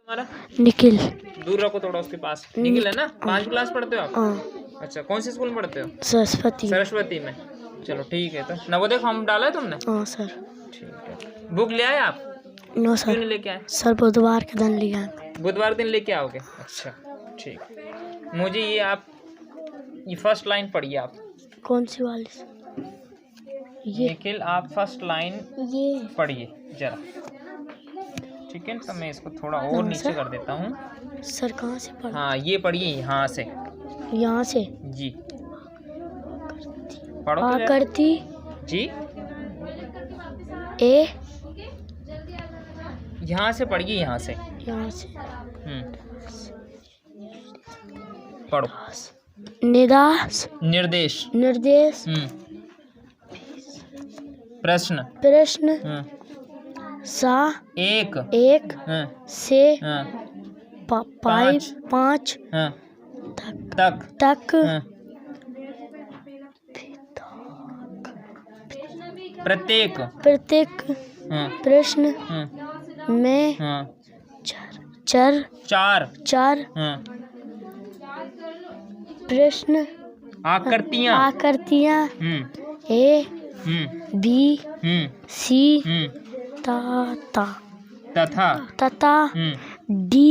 हमारा निखिल। दूर रखो थोड़ा उसके पास। निखिल है ना? 5 क्लास पढ़ते हो आप? हाँ। अच्छा, कौन से स्कूल में पढ़ते हो? सरस्वती। सरस्वती में। चलो ठीक है। तो नवोदय फॉर्म डाला है तुमने? हाँ सर। ठीक है। बुक ले आए आप? नो क्यों सर। नहीं लेके आए? सर बुधवार के दिन लिया। बुधवार दिन लेके आओगे? अच्छा ठीक। मुझे ये आप ये फर्स्ट लाइन पढ़िए आप। कौन सी वाली सर? ये निखिल आप फर्स्ट लाइन ये पढ़िए जरा। ठीक है, तो मैं इसको थोड़ा और नीचे कर देता हूँ। सर कहाँ से पढ़? हाँ, ये पढ़िए यहाँ से। यहाँ से जी पढ़ो तो जरा। आकृति जी ए। यहाँ से पढ़िए, यहाँ से। यहाँ से पढ़ो। निदास निर्देश। निर्देश प्रश्न। प्रश्न सा एक एक से पाँच पाँच तक तक प्रत्येक प्रत्येक प्रश्न में चार चार प्रश्न आकृतियाँ ए बी सी तथा डी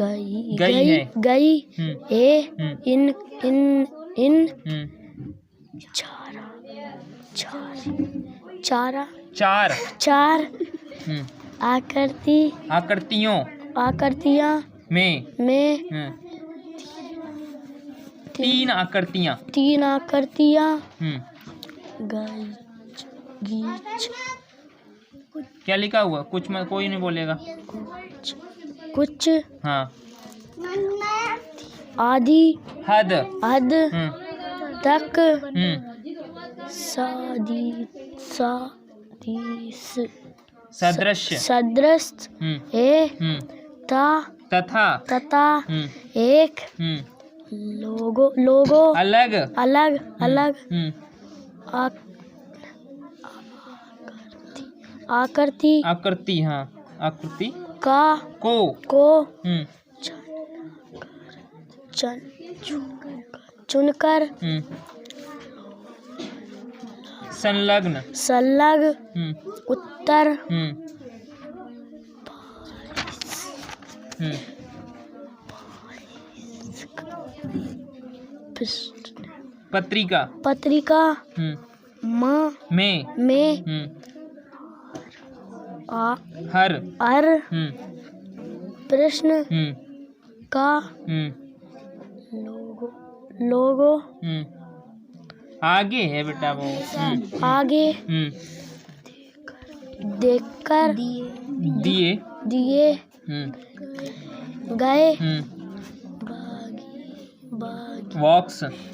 गई इन चार आकृतियों में तीन आकृतियाँ क्या लिखा हुआ? कुछ में कोई नहीं बोलेगा। कुछ हाँ। आदि हद तक सदृश है तथा एक लोगो अलग आकृति हाँ आकृति को चुनकर संलग्न उत्तर पत्रिका में हर प्रश्न का लोगो आगे है बेटा वो आगे देखकर दिए गए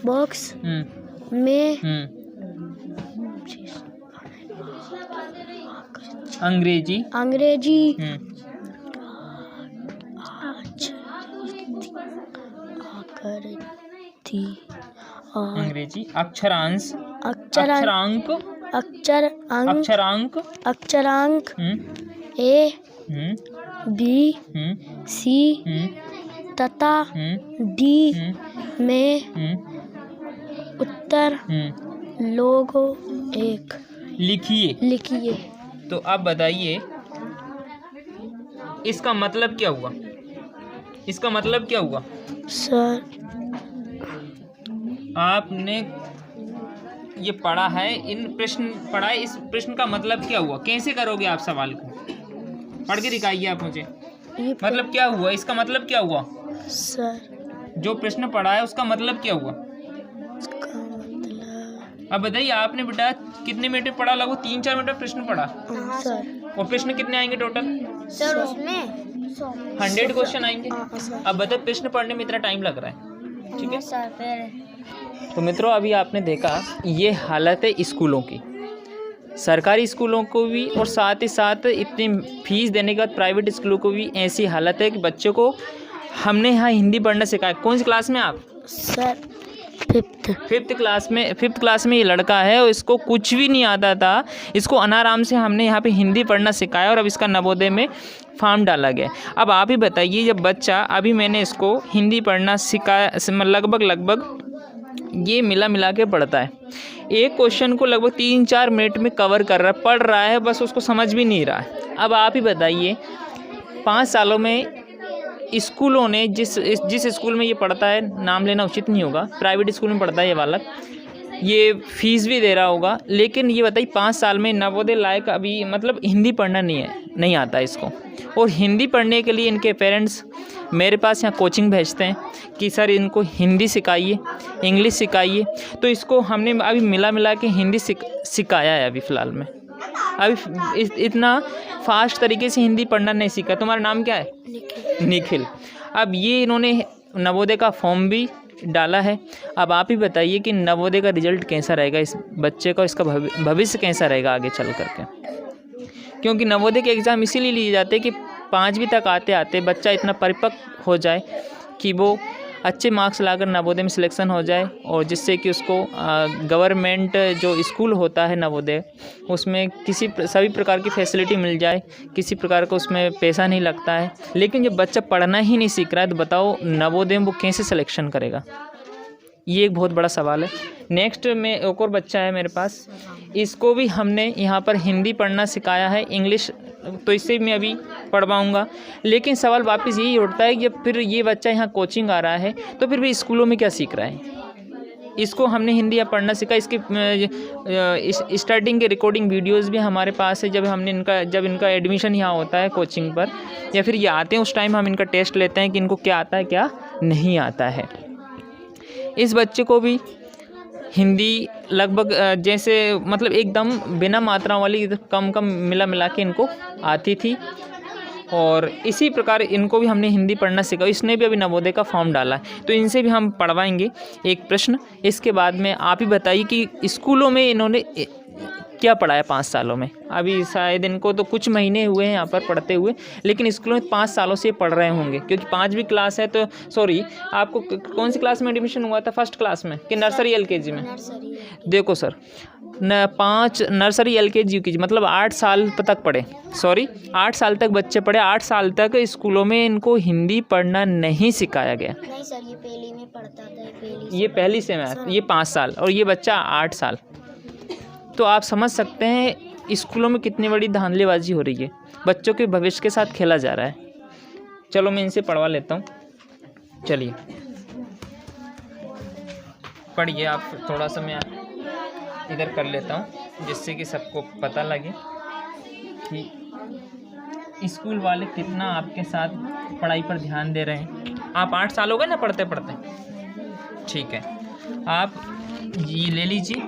बॉक्स में अंग्रेजी अक्षरांक ए बी सी तथा डी में उत्तर लोगो एक लिखिए। तो आप बताइए इसका मतलब क्या हुआ? सर आपने ये पढ़ा है, इन प्रश्न पढ़ा है, इस प्रश्न का मतलब क्या हुआ? कैसे करोगे आप सवाल को? पढ़ के दिखाइए आप मुझे। मतलब क्या हुआ? इसका मतलब क्या हुआ सर? जो प्रश्न पढ़ा है उसका मतलब क्या हुआ? अब बताइए आपने बेटा कितने मिनट पढ़ा? लगभग 3-4 मिनट प्रश्न पढ़ा। सर। और प्रश्न कितने आएंगे टोटल? सर उसमें 100 क्वेश्चन आएंगे। अब बताओ प्रश्न पढ़ने में इतना टाइम लग रहा है, ठीक है सर। तो मित्रों अभी आपने देखा ये हालत है स्कूलों की, सरकारी स्कूलों को भी और साथ ही साथ इतनी फीस देने के बाद प्राइवेट स्कूलों को भी ऐसी हालत है कि बच्चों को हमने यहाँ हिंदी पढ़ना सिखाया। कौन सी क्लास में आप? सर फिफ्थ फिफ्थ क्लास में ये लड़का है और इसको कुछ भी नहीं आता था। इसको अनाराम से हमने यहाँ पे हिंदी पढ़ना सिखाया और अब इसका नवोदय में फॉर्म डाला गया। अब आप ही बताइए, जब बच्चा, अभी मैंने इसको हिंदी पढ़ना सिखाया, लगभग ये मिला के पढ़ता है। एक क्वेश्चन को लगभग 3-4 मिनट में कवर कर रहा है, पढ़ रहा है, बस उसको समझ भी नहीं रहा है। अब आप ही बताइए 5 सालों में स्कूलों ने जिस स्कूल में ये पढ़ता है, नाम लेना उचित नहीं होगा, प्राइवेट स्कूल में पढ़ता है ये बालक, ये फीस भी दे रहा होगा, लेकिन ये बताइए 5 साल में नवोदय लायक अभी मतलब हिंदी पढ़ना नहीं आता इसको। और हिंदी पढ़ने के लिए इनके पेरेंट्स मेरे पास यहाँ कोचिंग भेजते हैं कि सर इनको हिंदी सिखाइए, इंग्लिश सिखाइए। तो इसको हमने अभी मिला के हिंदी सिखाया है अभी फ़िलहाल में। अभी इतना फास्ट तरीके से हिंदी पढ़ना नहीं सीखा। तुम्हारा नाम क्या है? निखिल। अब ये इन्होंने नवोदय का फॉर्म भी डाला है। अब आप ही बताइए कि नवोदय का रिजल्ट कैसा रहेगा इस बच्चे का, इसका भविष्य कैसा रहेगा आगे चल करके। क्योंकि नवोदय के एग्ज़ाम इसीलिए लिए जाते हैं कि 5वीं तक आते आते बच्चा इतना परिपक्व हो जाए कि वो अच्छे मार्क्स लाकर नवोदय में सिलेक्शन हो जाए, और जिससे कि उसको गवर्नमेंट जो स्कूल होता है नवोदय, उसमें सभी प्रकार की फैसिलिटी मिल जाए, किसी प्रकार का उसमें पैसा नहीं लगता है। लेकिन जब बच्चा पढ़ना ही नहीं सीख रहा है तो बताओ नवोदय में वो कैसे सिलेक्शन करेगा? ये एक बहुत बड़ा सवाल है। नेक्स्ट में एक और बच्चा है मेरे पास, इसको भी हमने यहाँ पर हिंदी पढ़ना सिखाया है, इंग्लिश तो इससे मैं अभी पढ़वाऊँगा। लेकिन सवाल वापस यही उठता है कि जब फिर ये बच्चा यहाँ कोचिंग आ रहा है तो फिर भी स्कूलों में क्या सीख रहा है? इसको हमने हिंदी या पढ़ना सीखा, इसके स्टार्टिंग के रिकॉर्डिंग वीडियोस भी हमारे पास है। जब इनका एडमिशन यहाँ होता है कोचिंग पर, या फिर ये आते हैं उस टाइम हम इनका टेस्ट लेते हैं कि इनको क्या आता है क्या नहीं आता है। इस बच्चे को भी हिंदी लगभग जैसे मतलब एकदम बिना मात्रा वाली कम मिला के इनको आती थी, और इसी प्रकार इनको भी हमने हिंदी पढ़ना सीखा। इसने भी अभी नवोदय का फॉर्म डाला है, तो इनसे भी हम पढ़वाएंगे एक प्रश्न। इसके बाद में आप ही बताइए कि स्कूलों में इन्होंने क्या पढ़ाया 5 सालों में। अभी शायद इनको तो कुछ महीने हुए हैं यहाँ पर पढ़ते हुए, लेकिन स्कूलों में 5 सालों से पढ़ रहे होंगे, क्योंकि 5वीं क्लास है। तो सॉरी, आपको कौन सी क्लास में एडमिशन हुआ था? फर्स्ट क्लास में कि नर्सरी LKG में? देखो सर, 5 नर्सरी LKG UKG मतलब 8 साल तक पढ़े, 8 साल तक बच्चे पढ़े। 8 साल तक स्कूलों में इनको हिंदी पढ़ना नहीं सिखाया गया। नहीं सर, ये पहली में पढ़ता था, ये पहली से मैं, ये 5 साल और ये बच्चा 8 साल। तो आप समझ सकते हैं स्कूलों में कितनी बड़ी धांधलीबाजी हो रही है, बच्चों के भविष्य के साथ खेला जा रहा है। चलो मैं इनसे पढ़वा लेता हूँ। चलिए पढ़िए आप, थोड़ा सा मैं इधर कर लेता हूँ जिससे कि सबको पता लगे कि स्कूल वाले कितना आपके साथ पढ़ाई पर ध्यान दे रहे हैं। आप 8 साल हो गए ना पढ़ते पढ़ते? ठीक है, आप ये ले लीजिए।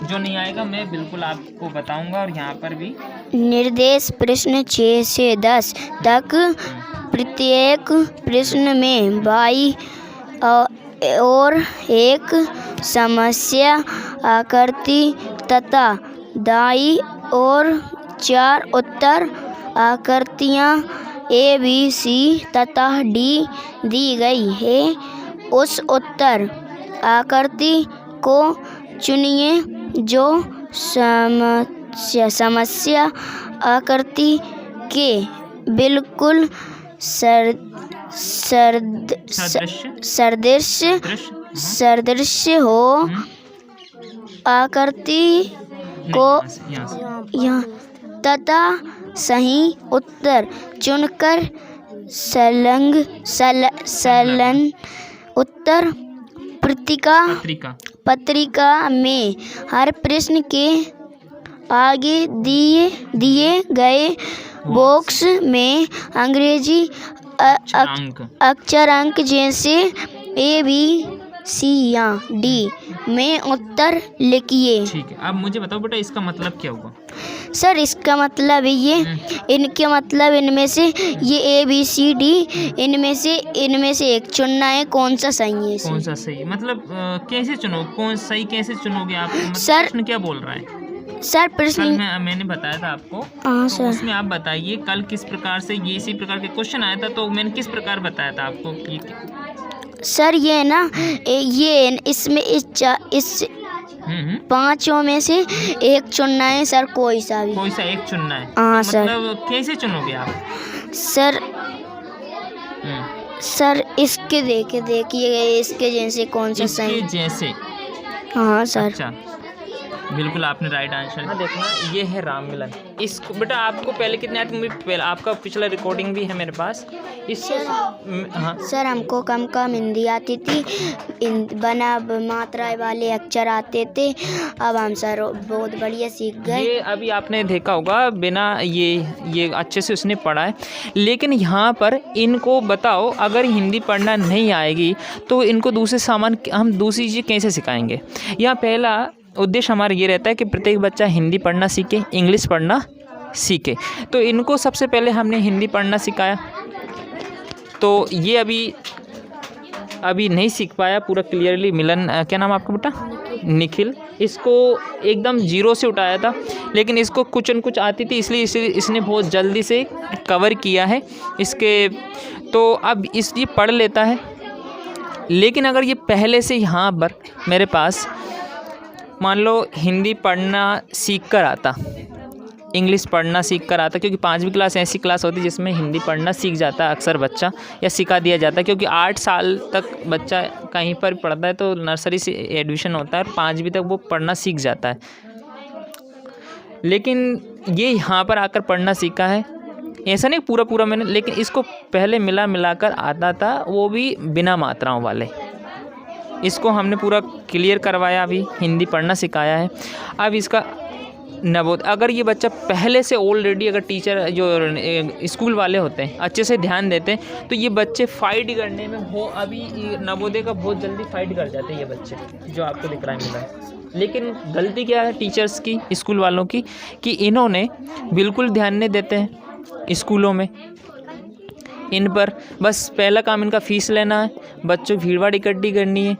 जो नहीं आएगा मैं बिल्कुल आपको बताऊंगा। और यहाँ पर भी निर्देश प्रश्न 6 से 10 तक, प्रत्येक प्रश्न में 22 और एक समस्या आकृति तथा दाई और 4 उत्तर आकृतियाँ ABC तथा D दी गई है। उस उत्तर आकृति को चुनिए जो समस्या आकृति के बिल्कुल सदृश हो। आकृति को यहाँ तथा सही उत्तर चुनकर संलग्न उत्तर पत्रिका में हर प्रश्न के आगे दिए गए बॉक्स में अंग्रेजी अक्षरांक जैसे ABC या D में उत्तर लिखिए। ठीक है, अब मुझे बताओ बेटा इसका मतलब क्या होगा? सर इसका मतलब ये इनके मतलब इनमें से ये ABCD इनमें से एक चुनना है। कौन सा सही है? कौन सा सही मतलब कैसे चुनो? कौन सही कैसे चुनोगे आप? मतलब सर प्रश्न क्या बोल रहा है? सर प्रश्न मैंने बताया था आपको। हाँ तो सर, उसमें आप बताइए कल किस प्रकार से ये इसी प्रकार के क्वेश्चन आया था, तो मैंने किस प्रकार बताया था आपको कि सर ये ना ये इसमें इस पांचों में से एक चुनना है सर, कोई सा भी। कोई सा एक चुनना है? हाँ सर। मतलब कैसे चुनोगे आप? सर इसके देखिए इसके जैसे कौन सा सही? इसके जैसे? हाँ सर। अच्छा, बिल्कुल आपने राइट आंसर। हाँ देखना, ये है राम मिलन। इसको बेटा आपको पहले कितने आते हैं? पहले आपका पिछला रिकॉर्डिंग भी है मेरे पास। हाँ सर हमको कम हिंदी आती थी, बना मात्रा वाले अक्षर आते थे। अब हम सर बहुत बढ़िया सीख गए। ये अभी आपने देखा होगा बिना ये अच्छे से उसने पढ़ा है। लेकिन यहाँ पर इनको बताओ, अगर हिंदी पढ़ना नहीं आएगी तो इनको दूसरे सामान हम दूसरी चीज़ कैसे सिखाएंगे? यहाँ पहला उद्देश्य हमारा ये रहता है कि प्रत्येक बच्चा हिंदी पढ़ना सीखे, इंग्लिश पढ़ना सीखे। तो इनको सबसे पहले हमने हिंदी पढ़ना सिखाया, तो ये अभी नहीं सीख पाया पूरा क्लियरली। मिलन, क्या नाम आपका बेटा? निखिल। इसको एकदम जीरो से उठाया था, लेकिन इसको कुछ न कुछ आती थी, इसलिए इसने बहुत जल्दी से कवर किया है इसके। तो अब ये पढ़ लेता है। लेकिन अगर ये पहले से यहाँ पर मेरे पास मान लो हिंदी पढ़ना सीख कर आता, इंग्लिश पढ़ना सीख कर आता, क्योंकि 5वीं क्लास ऐसी क्लास होती है जिसमें हिंदी पढ़ना सीख जाता है अक्सर बच्चा, या सिखा दिया जाता है। क्योंकि 8 साल तक बच्चा कहीं पर पढ़ता है तो नर्सरी से एडमिशन होता है और 5वीं तक वो पढ़ना सीख जाता है। लेकिन ये यहाँ पर आकर पढ़ना सीखा है, ऐसा नहीं पूरा मैंने, लेकिन इसको पहले मिलाकर आता था, वो भी बिना मात्राओं वाले। इसको हमने पूरा क्लियर करवाया, अभी हिंदी पढ़ना सिखाया है। अब इसका नवोदय, अगर ये बच्चा पहले से ऑलरेडी, अगर टीचर जो स्कूल वाले होते हैं अच्छे से ध्यान देते हैं, तो ये बच्चे फाइट करने में अभी नवोदय का बहुत जल्दी फाइट कर जाते हैं ये बच्चे, जो आपको दिख रहा है मिला है। लेकिन गलती क्या है टीचर्स की, स्कूल वालों की, कि इन्होंने बिल्कुल ध्यान नहीं देते हैं स्कूलों में इन पर। बस पहला काम इनका फ़ीस लेना है, बच्चों की भीड़-भाड़ इकट्ठी करनी है,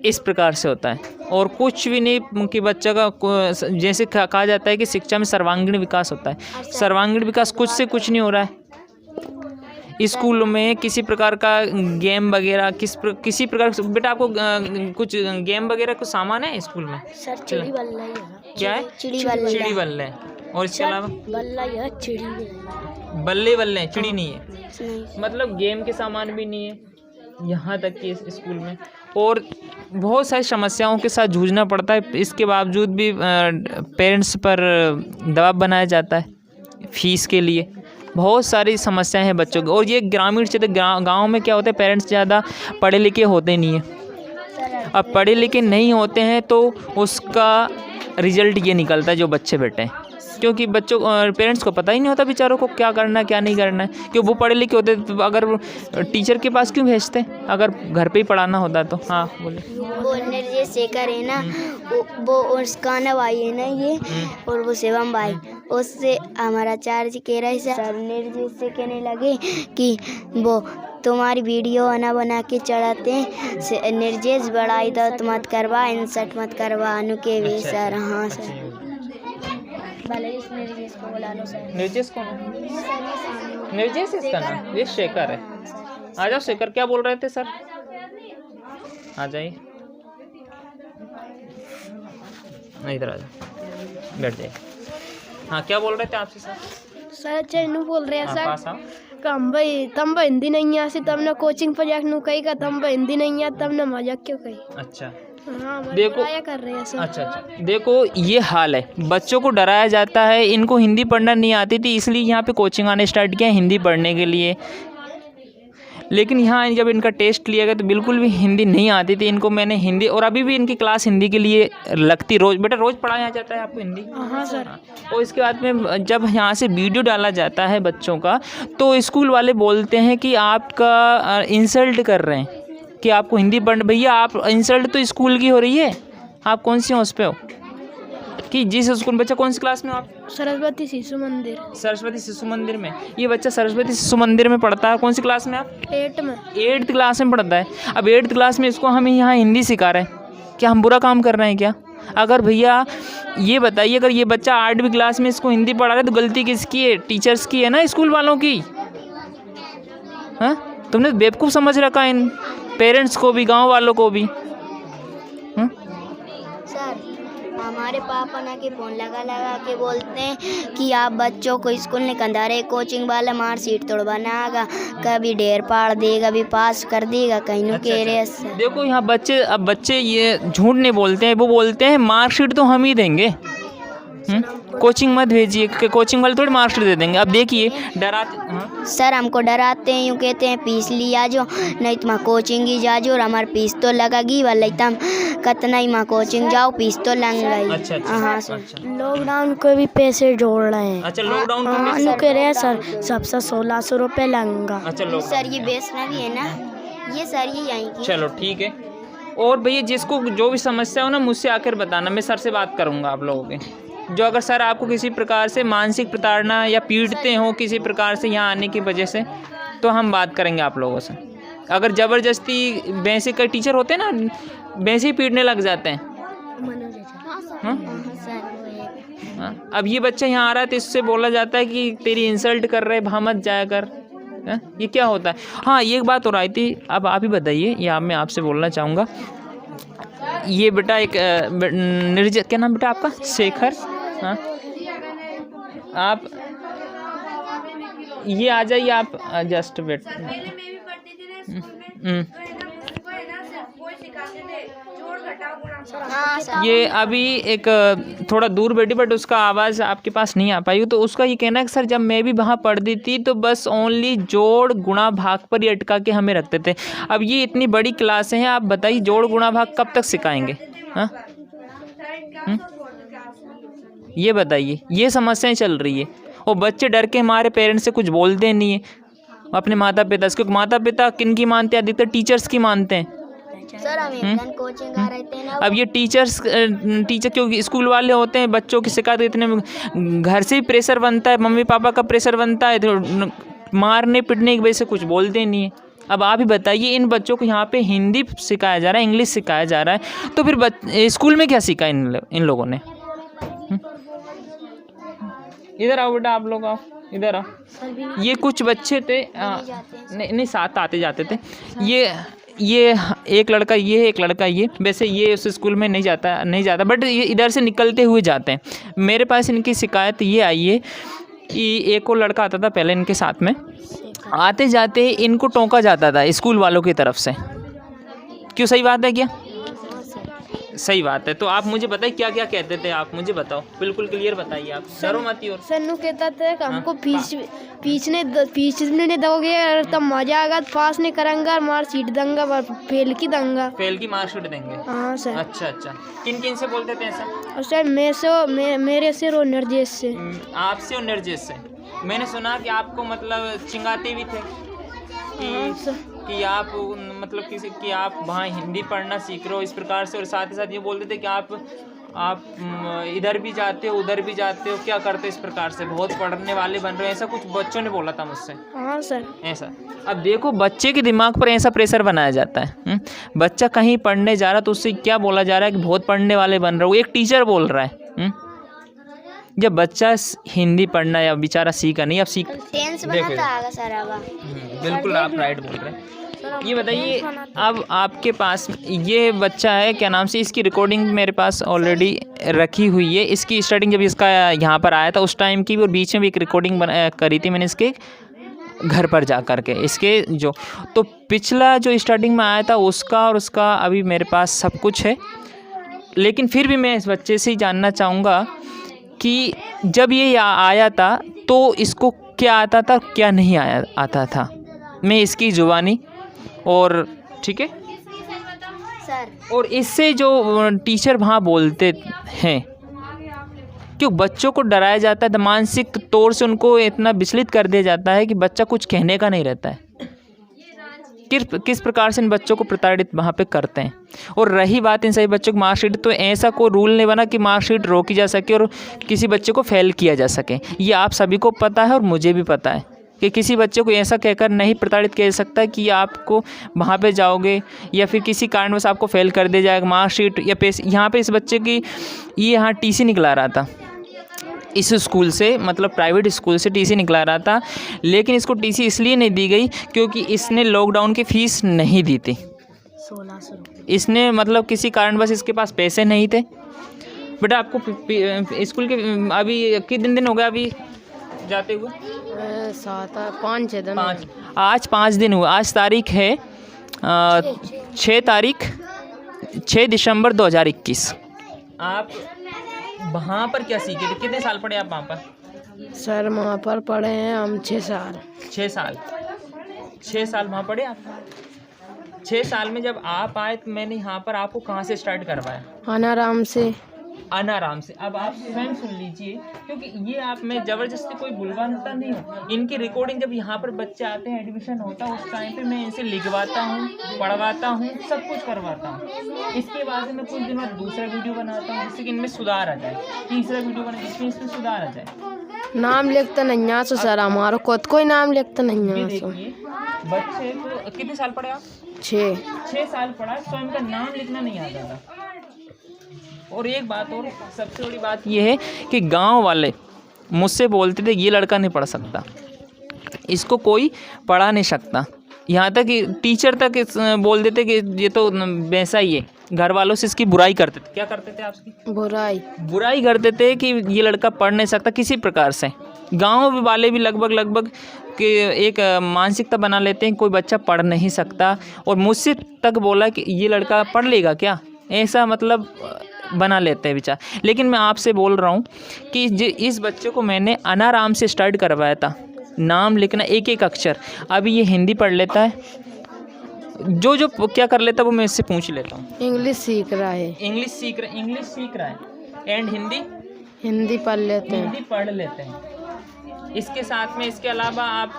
इस प्रकार से होता है। और कुछ भी नहीं कि बच्चा का, जैसे कहा जाता है कि शिक्षा में सर्वांगीण विकास होता है, सर्वांगीण विकास कुछ से कुछ नहीं हो रहा है स्कूल में। किसी प्रकार का गेम वगैरह किसी प्रकार से, बेटा आपको कुछ गेम वगैरह कुछ सामान है स्कूल में? सर चिड़ी बल्ला है। क्या है? चिड़ी बल्ले। और इसके अलावा बल्ला है, चिड़ी बल्ले चिड़ी नहीं है, मतलब गेम के सामान भी नहीं है यहाँ तक कि इस स्कूल में। और बहुत सारी समस्याओं के साथ जूझना पड़ता है, इसके बावजूद भी पेरेंट्स पर दबाव बनाया जाता है फीस के लिए। बहुत सारी समस्याएं हैं बच्चों की। और ये ग्रामीण क्षेत्र, गांव में क्या होता है, पेरेंट्स ज़्यादा पढ़े लिखे होते नहीं हैं। अब पढ़े लिखे नहीं होते हैं तो उसका रिजल्ट ये निकलता है जो बच्चे बैठे हैं, क्योंकि बच्चों पेरेंट्स को पता ही नहीं होता बेचारों को क्या करना है क्या नहीं करना है। क्यों वो पढ़े लिखे होते तो अगर टीचर के पास क्यों भेजते, अगर घर पे ही पढ़ाना होता तो। हाँ बोले। वो निर्जय शेखर है ना, वो उसका ना भाई है ना ये, और वो शिवम भाई, उससे हमारा चार्ज कह रहा है सर, निर्जय से कहने लगे कि वो तुम्हारी वीडियो बना के चढ़ाते हैं, निर्जेश बढ़ाई दो मत करवा, इंसर्ट मत करवा, अनु के भी सर। हाँ सर, निर्जेश को बुला लो सर। निर्जेश कौन है? निर्जेश इसका नाम? ये शेखर है। आ जाओ शेखर, क्या बोल रहे थे सर? आ जाइए, इधर आ जाओ, बैठ जाइए। हाँ क्या बोल रहे थे आपसे सर? सर चैनू बोल रहे हैं सर, कम भाई तम हिंदी नहीं आसी तब ने कोचिंग पर जाके कही का तम हिंदी नहीं आ तब ने मजाक क्यों कही। अच्छा हाँ, देखो कर रहे हैं सर। अच्छा देखो ये हाल है, बच्चों को डराया जाता है, इनको हिंदी पढ़ना नहीं आती थी इसलिए यहाँ पे कोचिंग आने स्टार्ट किया हिंदी पढ़ने के लिए। लेकिन यहाँ जब इनका टेस्ट लिया गया तो बिल्कुल भी हिंदी नहीं आती थी इनको। मैंने हिंदी, और अभी भी इनकी क्लास हिंदी के लिए लगती, रोज बेटा रोज पढ़ाया जाता है आपको हिंदी? हाँ सर। और इसके बाद में जब यहाँ से वीडियो डाला जाता है बच्चों का तो स्कूल वाले बोलते हैं कि आपका इंसल्ट कर रहे हैं कि आपको हिंदी पढ़। भैया आप इंसल्ट तो स्कूल की हो रही है, आप कौन सी उस पे हो कि जिस स्कूल, बच्चा कौन सी क्लास में हो आप? सरस्वती शिशु मंदिर। सरस्वती शिशु मंदिर में ये बच्चा सरस्वती शिशु मंदिर में पढ़ता है। कौन सी क्लास में आप? 8 में। 8th क्लास में पढ़ता है। अब 8th क्लास में इसको हमें यहाँ हिंदी सिखा रहे हैं, क्या हम बुरा काम कर रहे हैं क्या? अगर भैया ये बताइए, अगर ये बच्चा 8वीं क्लास में इसको हिंदी पढ़ा रहा है तो गलती किसकी है? टीचर्स की है ना, स्कूल वालों की। हाँ तुमने बेवकूफ़ समझ रखा है पेरेंट्स को भी, गांव वालों को भी। सर हमारे पापा ना के फोन लगा के बोलते हैं कि आप बच्चों को स्कूल नहीं कंधा रहे, कोचिंग वाला मार्कशीट तोड़वाना, कभी ढेर पाड़ देगा, कभी पास कर देगा, कहीं नु कह रहे हैं। देखो यहाँ बच्चे, अब बच्चे ये झूठ नहीं बोलते हैं, वो बोलते हैं मार्कशीट तो हम ही देंगे, कोचिंग मत भेजिए, कोचिंग वाले थोड़ी मार्कशीट दे देंगे। अब देखिए डराते। सर हमको डराते हैं, यूँ कहते हैं फीस लिया जो, नहीं तो माँ कोचिंग ही जा जो, और हमारे फीस तो लगेगी, वाला तम कतना ही माँ कोचिंग जाओ, फीस तो लग गई। अच्छा, हाँ सर। लॉकडाउन को भी पैसे जोड़ रहे हैं। अच्छा, लॉकडाउन हाँ कह रहे हैं सर, सबसे 1600 रुपये लगेगा। अच्छा सर ये वैष्णवी है ना, ये सर ये यहीं की। चलो ठीक है। और भैया जिसको जो भी समस्या हो ना, मुझसे आकर बताना, मैं सर से बात करूँगा आप लोगों के। जो अगर सर आपको किसी प्रकार से मानसिक प्रताड़ना या पीड़ते हो किसी प्रकार से यहाँ आने की वजह से, तो हम बात करेंगे आप लोगों से। अगर ज़बरदस्ती वैसे कई टीचर होते हैं ना, वैसे ही पीटने लग जाते हैं। हाँ, अब ये बच्चा यहाँ आ रहा है तो इससे बोला जाता है कि तेरी इंसल्ट कर रहे, वहाँ मत जाया कर। ये क्या होता है? हाँ, ये एक बात हो रही थी, अब आप ही बताइए, या मैं आपसे बोलना चाहूँगा। ये बेटा एक निर्जय, क्या नाम बेटा आपका? शेखर। हाँ, आप ये आ जाइए, आप जस्ट वेट। ये अभी एक थोड़ा दूर बैठी, बट उसका आवाज़ आपके पास नहीं आ पाई, तो उसका ये कहना है कि सर जब मैं भी वहाँ पढ़ती थी तो बस ओनली जोड़ गुणा भाग पर ही अटका के हमें रखते थे। अब ये इतनी बड़ी क्लासें हैं, आप बताइए जोड़ गुणा भाग कब तक सिखाएंगे? हाँ, ये बताइए, ये समस्याएं चल रही है। और बच्चे डर के हमारे पेरेंट्स से कुछ बोलते नहीं है, अपने माता पिता से, क्योंकि माता पिता किन की मानते हैं? अधिकतर टीचर्स की मानते हैं। सर हम कोचिंग आ रहे थे ना, अब ये टीचर क्योंकि स्कूल वाले होते हैं, बच्चों की शिकायत इतने, घर से ही प्रेशर बनता है, मम्मी पापा का प्रेशर बनता है, तो मारने पिटने की वजह से कुछ बोलते नहीं है। अब आप ही बताइए, इन बच्चों को यहाँ पे हिंदी सिखाया जा रहा है, इंग्लिश सिखाया जा रहा है, तो फिर स्कूल में क्या सीखा इन लोगों ने? इधर आओ बेटा, आप लोग आओ, इधर आओ। ये कुछ बच्चे थे, नहीं साथ आते जाते थे। ये एक लड़का ये है, एक लड़का ये। वैसे ये उस स्कूल में नहीं जाता, बट ये इधर से निकलते हुए जाते हैं। मेरे पास इनकी शिकायत ये आई है कि एक और लड़का आता था पहले इनके साथ में, आते जाते इनको टोका जाता था स्कूल वालों की तरफ से। क्यों, सही बात है क्या? सही बात है। तो आप मुझे बताइए क्या क्या कहते थे, आप मुझे बताओ, बिल्कुल क्लियर बताइए आप, डरो मत। और सन्नू कहता था कि हमको पीछने दोगे और तब मजा आएगा, पास नहीं करेंगे और मार सीट देंगे, फेल की मार्कशीट देंगे। हाँ सर। अच्छा, किन किन से बोलते थे ऐसा? और सर मेरे से और निर्देश से। आपसे और निर्देश से? मैंने सुना कि आपको मतलब चिंगाते भी थे कि आप मतलब कि आप वहाँ हिंदी पढ़ना सीख रहे हो इस प्रकार से, और साथ ही साथ ये बोलते थे कि आप इधर भी जाते हो उधर भी जाते हो, क्या करते हो इस प्रकार से, बहुत पढ़ने वाले बन रहे हो, ऐसा कुछ बच्चों ने बोला था मुझसे। हाँ सर। ऐसा, अब देखो बच्चे के दिमाग पर ऐसा प्रेशर बनाया जाता है। बच्चा कहीं पढ़ने जा रहा है तो उससे क्या बोला जा रहा है कि बहुत पढ़ने वाले बन रहे हो, एक टीचर बोल रहा है। जब बच्चा हिंदी पढ़ना या बेचारा सीखा नहीं, अब बिल्कुल आप राइट बोल रहे हैं। ये बताइए, अब आपके पास ये बच्चा है, क्या नाम से, इसकी रिकॉर्डिंग मेरे पास ऑलरेडी रखी हुई है। इसकी स्टार्टिंग जब इसका यहाँ पर आया था उस टाइम की, और बीच में भी एक रिकॉर्डिंग करी थी मैंने इसके घर पर जा कर के, इसके जो तो पिछला जो स्टार्टिंग में आया था उसका, और उसका अभी मेरे पास सब कुछ है। लेकिन फिर भी मैं इस बच्चे से ही जानना चाहूँगा कि जब ये आया था तो इसको क्या आता था, क्या नहीं आता था। मैं इसकी जुबानी और ठीक है सर, और इससे जो टीचर वहाँ बोलते हैं, क्यों बच्चों को डराया जाता है, मानसिक तौर से उनको इतना विचलित कर दिया जाता है कि बच्चा कुछ कहने का नहीं रहता है। किस प्रकार से इन बच्चों को प्रताड़ित वहाँ पे करते हैं। और रही बात इन सभी बच्चों की मार्कशीट, तो ऐसा कोई रूल नहीं बना कि मार्कशीट रोकी जा सके और किसी बच्चे को फेल किया जा सके। ये आप सभी को पता है और मुझे भी पता है कि किसी बच्चे को ऐसा कहकर नहीं प्रताड़ित किया जा सकता कि आपको वहाँ पे जाओगे या फिर किसी कारणवश आपको फेल कर दिया जाएगा मार्कशीट या पैसे। यहाँ पे इस बच्चे की ये यहाँ टीसी निकला रहा था इस स्कूल से, मतलब प्राइवेट स्कूल से टीसी निकला रहा था, लेकिन इसको टीसी इसलिए नहीं दी गई क्योंकि इसने लॉकडाउन की फ़ीस नहीं दी थी। 1600 रुपये। इसने मतलब किसी कारणवश इसके पास पैसे नहीं थे। बेटा आपको स्कूल के अभी कितने दिन हो गए अभी जाते हुए? 5-6 दिन। आज 5 दिन हुए। आज तारीख है 6 दिसंबर 2021। आप वहाँ पर क्या सीखे थे? कितने साल पढ़े आप वहाँ पर? सर वहाँ पर पढ़े हैं हम 6 साल। 6 साल वहाँ पढ़े आप? 6 साल में जब आप आए तो मैंने यहाँ पर आपको कहाँ से स्टार्ट करवाया? अनाराम से। अब आप स्वयं सुन लीजिए, क्योंकि ये आप मैं ज़बरदस्ती कोई बुलवाता नहीं हूँ। इनकी रिकॉर्डिंग जब यहाँ पर बच्चे आते हैं, एडमिशन होता है, उस टाइम पे मैं इनसे लिखवाता हूँ, पढ़वाता हूँ, सब कुछ करवाता हूँ। इसके बाद मैं कुछ दिन बाद दूसरा वीडियो बनाता हूँ जिससे कि इनमें सुधार आ जाए, तीसरा वीडियो बना जिसमें इसमें सुधार आ जाए। नाम लिखता नहीं आ सर, हमारा खुद कोई नाम लिखता नहीं आ। देखिए बच्चे को कितने साल पढ़े आप? 6 साल पढ़ा, स्वयं का नाम लिखना नहीं आता था। और एक बात और सबसे बड़ी बात यह है कि गांव वाले मुझसे बोलते थे ये लड़का नहीं पढ़ सकता, इसको कोई पढ़ा नहीं सकता। यहाँ तक कि टीचर तक बोल देते कि ये तो वैसा ही है। घर वालों से इसकी बुराई करते थे। क्या करते थे आपकी? बुराई करते थे कि ये लड़का पढ़ नहीं सकता किसी प्रकार से। गांव वाले भी लगभग कि एक मानसिकता बना लेते हैं कोई बच्चा पढ़ नहीं सकता, और मुझसे तक बोला कि ये लड़का पढ़ लेगा क्या, ऐसा मतलब बना लेते हैं विचार। लेकिन मैं आपसे बोल रहा हूँ कि इस बच्चे को मैंने अनाराम से स्टार्ट करवाया था, नाम लिखना एक एक अक्षर। अभी ये हिंदी पढ़ लेता है, जो क्या कर लेता है वो मैं इससे पूछ लेता हूँ। इंग्लिश सीख रहा है। इंग्लिश सीख रहा है एंड हिंदी पढ़ लेते हैं। इसके साथ में इसके अलावा आप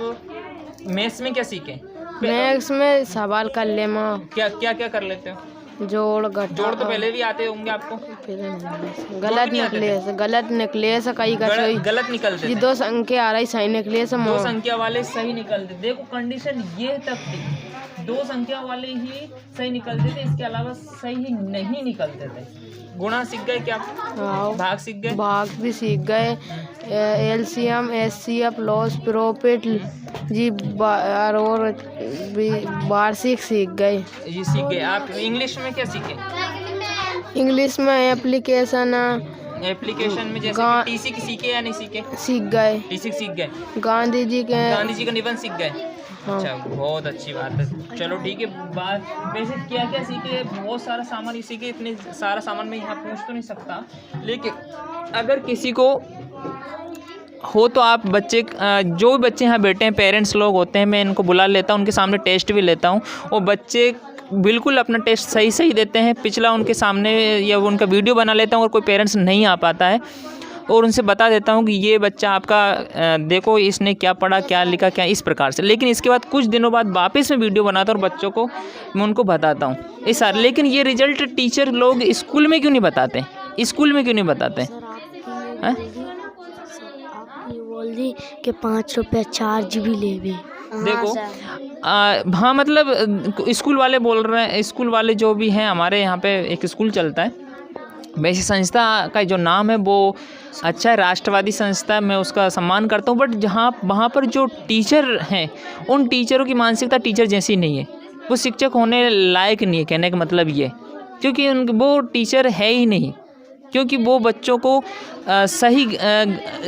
मैथ्स में क्या सीखे? मैथ्स में सवाल कर ले माँ। क्या कर लेते हो? जोड़ घटा। तो पहले भी आते होंगे आपको? गलत निकले ऐसा कई गलत निकलते ये 2 संख्या आ रही सही निकले ऐसा 2 संख्या वाले सही निकलते। देखो कंडीशन ये तक थी, 2 संख्या वाले ही सही निकलते थे, इसके अलावा सही नहीं निकलते थे। गुणा सीख गए क्या? भाग सीख गए? भाग भी सीख गए। एलसीएम, एचसीएफ, लॉस प्रॉफिट जी और वार्षिक सीख गए। ये सीख गए। आप इंग्लिश में क्या सीखे? इंग्लिश में एप्लीकेशन में जैसे टीसी की सीखे या नहीं सीखे? सीख गए। टीसी सीख गए। गांधी जी का निबंध सीख गए। हाँ। अच्छा, बहुत अच्छी बात है। चलो ठीक है। बात वैसे क्या सीखे? बहुत सारा सामान ही सीखे। इतने सारा सामान मैं यहाँ पूछ तो नहीं सकता, लेकिन अगर किसी को हो तो आप बच्चे जो भी बच्चे यहाँ बैठे हैं, पेरेंट्स लोग होते हैं, मैं इनको बुला लेता हूँ, उनके सामने टेस्ट भी लेता हूँ, और बच्चे बिल्कुल अपना टेस्ट सही देते हैं। पिछला उनके सामने या उनका वीडियो बना लेता हूँ, और कोई पेरेंट्स नहीं आ पाता है और उनसे बता देता हूँ कि ये बच्चा आपका देखो इसने क्या पढ़ा, क्या लिखा, क्या, इस प्रकार से। लेकिन इसके बाद कुछ दिनों बाद वापस मैं वीडियो बनाता हूँ और बच्चों को मैं उनको बताता हूँ ये सारे। लेकिन ये रिजल्ट टीचर लोग स्कूल में क्यों नहीं बताते? हैं? बोल दी कि 5 रुपये चार्ज भी ले भी। देखो हाँ, मतलब स्कूल वाले बोल रहे हैं, स्कूल वाले जो भी हैं, हमारे यहाँ पे एक स्कूल चलता है, वैसे संस्था का जो नाम है वो अच्छा है, राष्ट्रवादी संस्था, मैं उसका सम्मान करता हूँ। बट वहाँ पर जो टीचर हैं, उन टीचरों की मानसिकता टीचर जैसी नहीं है, वो शिक्षक होने लायक नहीं है। कहने का मतलब ये, क्योंकि वो टीचर है ही नहीं, क्योंकि वो बच्चों को सही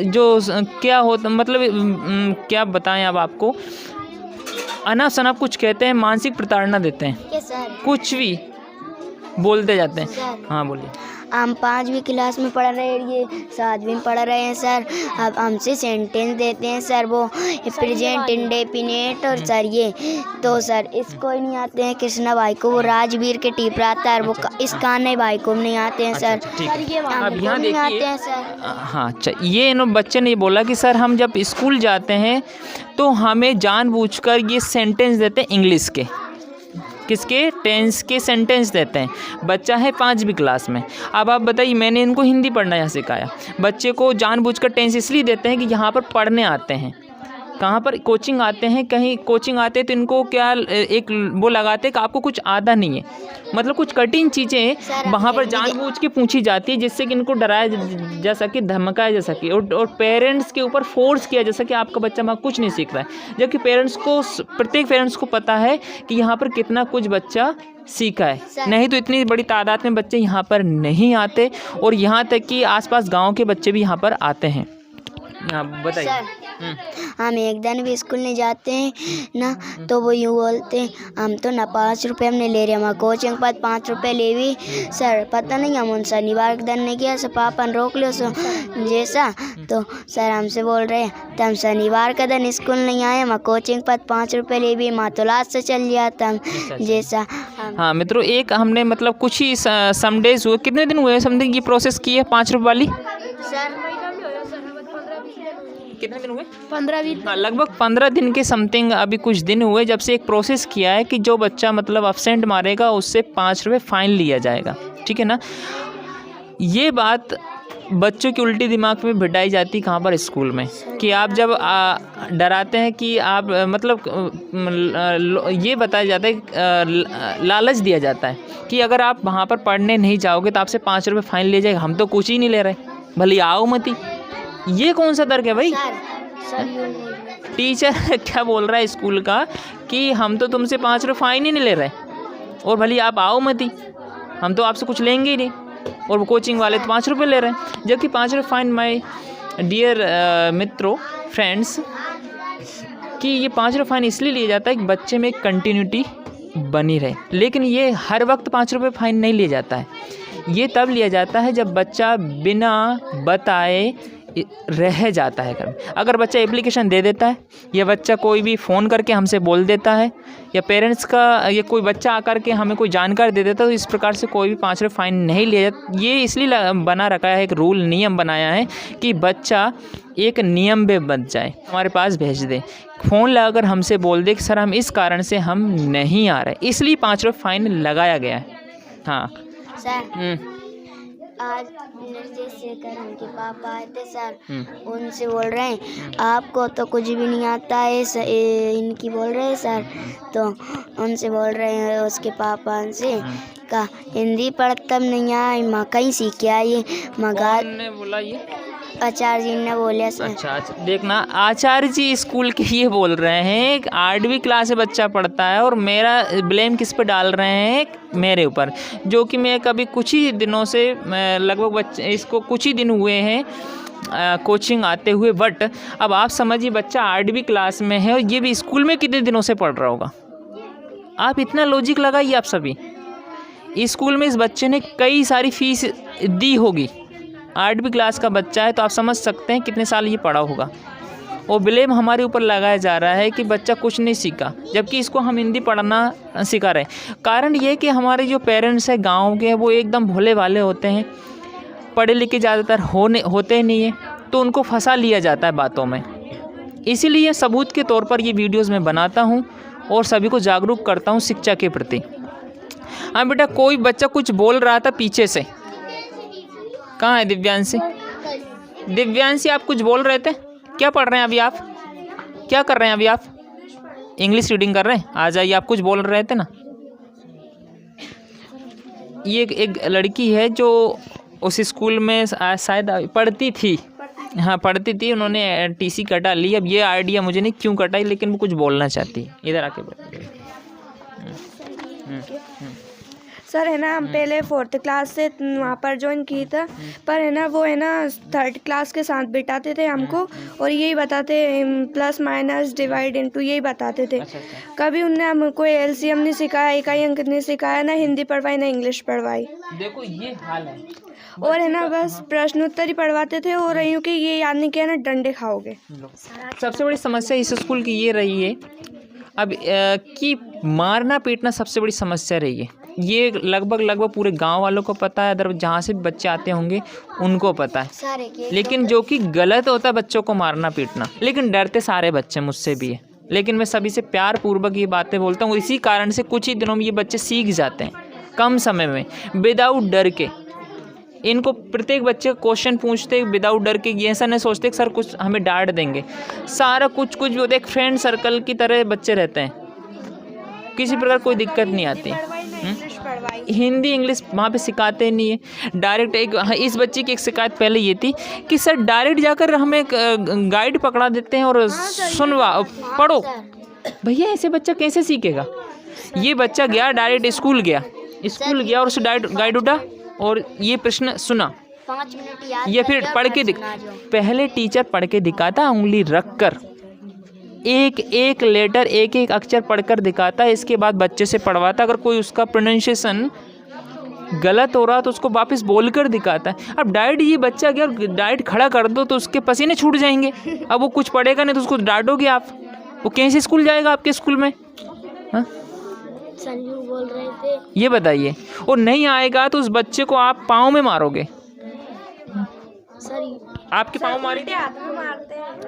जो क्या होता, मतलब क्या बताएं अब आपको, अनाप शनाप कुछ कहते हैं, मानसिक प्रताड़ना देते हैं, कुछ भी बोलते जाते हैं। हाँ बोलिए। हम 5वीं क्लास में पढ़ रहे हैं, ये 7वीं में पढ़ रहे हैं सर। अब हमसे सेंटेंस देते हैं सर, वो प्रेजेंट इंडेफिनिट, और सर ये तो सर इसको ही नहीं आते हैं कृष्णा भाई को, वो राजवीर के टीपरा आता है, वो इस कान्हे भाई को नहीं आते हैं सर। अब यहाँ देखिए हाँ, अच्छा, ये इन बच्चे ने बोला कि सर हम जब स्कूल जाते हैं तो हमें जानबूझकर ये सेंटेंस देते हैं इंग्लिश के, किसके, टेंस के सेंटेंस देते हैं। बच्चा है 5वीं क्लास में। अब आप बताइए, मैंने इनको हिंदी पढ़ना यहाँ सिखाया, बच्चे को जानबूझकर टेंस इसलिए देते हैं कि यहाँ पर पढ़ने आते हैं, कहाँ पर कोचिंग आते हैं, कहीं कोचिंग आते हैं तो इनको क्या एक वो लगाते हैं कि आपको कुछ आता नहीं है, मतलब कुछ कठिन चीज़ें वहाँ पर जानबूझ के पूछी जाती है जिससे कि इनको डराया जा सके, धमकाया जा सके, और पेरेंट्स के ऊपर फोर्स किया जा सके आपका बच्चा वहाँ कुछ नहीं सीख रहा है। जबकि प्रत्येक पेरेंट्स को पता है कि यहाँ पर कितना कुछ बच्चा सीखा है, सर। नहीं तो इतनी बड़ी तादाद में बच्चे यहाँ पर नहीं आते, और यहाँ तक कि आसपास गांव के बच्चे भी यहाँ पर आते हैं। हाँ बताइए। सर हम एक दिन भी स्कूल नहीं जाते हैं ना, तो वो यूँ बोलते हैं हम तो ना 5 रुपये हमने ले रहे, हमारा कोचिंग पर 5 रुपये ले भी सर, पता नहीं हम उन शनिवार के दिन नहीं किया, सर पापा ने रोक लिया सो जैसा, तो सर हमसे बोल रहे हैं तो हम शनिवार का दिन स्कूल नहीं आए, हमारा कोचिंग पर 5 रुपये ले भी, माँ तो लास्ट से चल जाता हम जैसा। हाँ मित्रों, एक हमने मतलब कुछ ही सम डेज हुए, कितने दिन हुए समथिंग ये प्रोसेस की है 5 रुपये वाली? सर कितने दिन हुए? 15-20। हाँ, लगभग 15 दिन के समथिंग अभी कुछ दिन हुए जब से एक प्रोसेस किया है कि जो बच्चा मतलब अब्सेंट मारेगा उससे 5 रुपये फाइन लिया जाएगा, ठीक है ना। ये बात बच्चों की उल्टी दिमाग में बिठाई जाती कहाँ पर? स्कूल में, कि आप जब डराते हैं कि आप मतलब ये बताया जाता है, लालच दिया जाता है कि अगर आप वहाँ पर पढ़ने नहीं जाओगे तो आपसे 5 रुपये फाइन ले जाएगा, हम तो कुछ ही नहीं ले रहे, भले आओ मत ही। ये कौन सा तर्क है भाई? टीचर क्या बोल रहा है स्कूल का कि हम तो तुमसे 5 रुपये फाइन ही नहीं ले रहे, और भले आप आओ मत ही, हम तो आपसे कुछ लेंगे ही नहीं, और वो कोचिंग वाले तो 5 रुपये ले रहे हैं, जबकि 5 रुपये फाइन माय डियर मित्रों फ्रेंड्स, कि ये 5 रुपये फाइन इसलिए लिया जाता है कि बच्चे में कंटिन्यूटी बनी रहे। लेकिन ये हर वक्त 5 रुपये फाइन नहीं लिया जाता है, ये तब लिया जाता है जब बच्चा बिना बताए रह जाता है घर में। अगर बच्चा एप्लीकेशन दे देता है, या बच्चा कोई भी फ़ोन करके हमसे बोल देता है, या पेरेंट्स का या कोई बच्चा आकर के हमें कोई जानकारी दे देता है, तो इस प्रकार से कोई भी 5 रुपये फाइन नहीं लिया जाता। ये इसलिए बना रखा है, एक रूल नियम बनाया है कि बच्चा एक नियम में बच जाए, हमारे पास भेज दे, फ़ोन लगाकर हमसे बोल दे कि सर हम इस कारण से हम नहीं आ रहे, इसलिए 5 रुपये फाइन लगाया गया है। हाँ सर आज निर्देश शेखर उनके पापा आए थे सर, उनसे बोल रहे हैं आपको तो कुछ भी नहीं आता है, इनकी बोल रहे हैं सर, तो उनसे बोल रहे हैं उसके पापा से का हिंदी पढ़ता नहीं आए, माँ कहीं सीख के आई, मगा ने बोला ये आचार्य जी ने बोला सर। अच्छा देखना, आचार्य जी स्कूल के ये बोल रहे हैं कि 8वीं क्लास से बच्चा पढ़ता है, और मेरा ब्लेम किस पे डाल रहे हैं? मेरे ऊपर, जो कि मैं कभी कुछ ही दिनों से लगभग बच्चे इसको कुछ ही दिन हुए हैं कोचिंग आते हुए, बट अब आप समझिए बच्चा 8वीं क्लास में है और ये भी स्कूल में कितने दिनों से पढ़ रहा होगा। आप इतना लॉजिक लगाइए आप सभी, स्कूल में इस बच्चे ने कई सारी फीस दी होगी, 8वीं क्लास का बच्चा है, तो आप समझ सकते हैं कितने साल ये पढ़ा होगा, और ब्लेम हमारे ऊपर लगाया जा रहा है कि बच्चा कुछ नहीं सीखा, जबकि इसको हम हिंदी पढ़ना सिखा रहे हैं। कारण ये कि हमारे जो पेरेंट्स हैं गांव के, वो एकदम भोले भाले होते हैं, पढ़े लिखे ज़्यादातर होते नहीं हैं, तो उनको फंसा लिया जाता है बातों में। इसीलिए सबूत के तौर पर ये वीडियोज़ मैं बनाता हूँ और सभी को जागरूक करता हूँ शिक्षा के प्रति। हाँ बेटा, कोई बच्चा कुछ बोल रहा था पीछे से, कहाँ है दिव्यांशी? दिव्यांशी आप कुछ बोल रहे थे, क्या पढ़ रहे हैं अभी आप? क्या कर रहे हैं अभी आप? इंग्लिश रीडिंग कर रहे हैं? आ जाइए, आप कुछ बोल रहे थे ना। ये एक लड़की है जो उस स्कूल में शायद पढ़ती थी, हाँ पढ़ती थी, उन्होंने टीसी कटा ली। अब ये आइडिया मुझे नहीं क्यों कटाई, लेकिन वो कुछ बोलना चाहती है। इधर आके बैठ। सर है ना, हम पहले 4th क्लास से वहाँ पर ज्वाइन की था, पर है ना वो है ना 3rd क्लास के साथ बिठाते थे हमको, और यही बताते प्लस माइनस डिवाइड इनटू यही बताते थे। कभी उनने हमको एलसीएम नहीं सिखाया, इकाई अंक नहीं सिखाया, ना हिंदी पढ़वाई ना इंग्लिश पढ़वाई। देखो ये हाल है। और है ना बस प्रश्नोत्तर ही पढ़वाते थे, और रही हूँ कि ये याद नहीं किया ना डंडे खाओगे। सबसे बड़ी समस्या इस स्कूल की ये रही है अब कि मारना पीटना सबसे बड़ी समस्या रही है। ये लगभग पूरे गांव वालों को पता है, अदर जहाँ से भी बच्चे आते होंगे उनको पता है, लेकिन जो कि गलत होता है बच्चों को मारना पीटना। लेकिन डरते सारे बच्चे मुझसे भी है, लेकिन मैं सभी से प्यार पूर्वक ये बातें बोलता हूँ। इसी कारण से कुछ ही दिनों में ये बच्चे सीख जाते हैं, कम समय में, विदाउट डर के। इनको प्रत्येक बच्चे का क्वेश्चन पूछते विदाउट डर के, ये ऐसा नहीं सोचते कि सर कुछ हमें डांट देंगे। सारा कुछ भी होता है, एक फ्रेंड सर्कल की तरह बच्चे रहते हैं, किसी प्रकार कोई दिक्कत नहीं आती। हिंदी इंग्लिश वहाँ पे सिखाते नहीं है डायरेक्ट। इस बच्चे की एक शिकायत पहले ये थी कि सर डायरेक्ट जाकर हमें गाइड पकड़ा देते हैं और सुनवा पढ़ो। भैया ऐसे बच्चा कैसे सीखेगा? ये बच्चा गया डायरेक्ट स्कूल गया और उसे डायरेक्ट गाइड उठा और ये प्रश्न सुना 5 मिनट याद या फिर करके पढ़ और के फिर सुना जाओ। पहले टीचर पढ़ के दिखाता, उंगली रख कर एक एक लेटर एक एक अक्षर पढ़कर दिखाता, इसके बाद बच्चे से पढ़वाता। अगर कोई उसका प्रोनाउंसिएशन गलत हो रहा तो उसको वापस बोलकर दिखाता है। अब डायरेक्ट ये बच्चा गया और डायरेक्ट खड़ा कर दो तो उसके पसीने छूट जाएंगे। अब वो कुछ पढ़ेगा नहीं तो उसको डांटोगे आप, वो कैसे स्कूल जाएगा आपके स्कूल में? हाँ संजू बोल रहे थे ये बताइए। और नहीं आएगा तो उस बच्चे को आप पाँव में मारोगे। सर आपके पाँव मारी थी?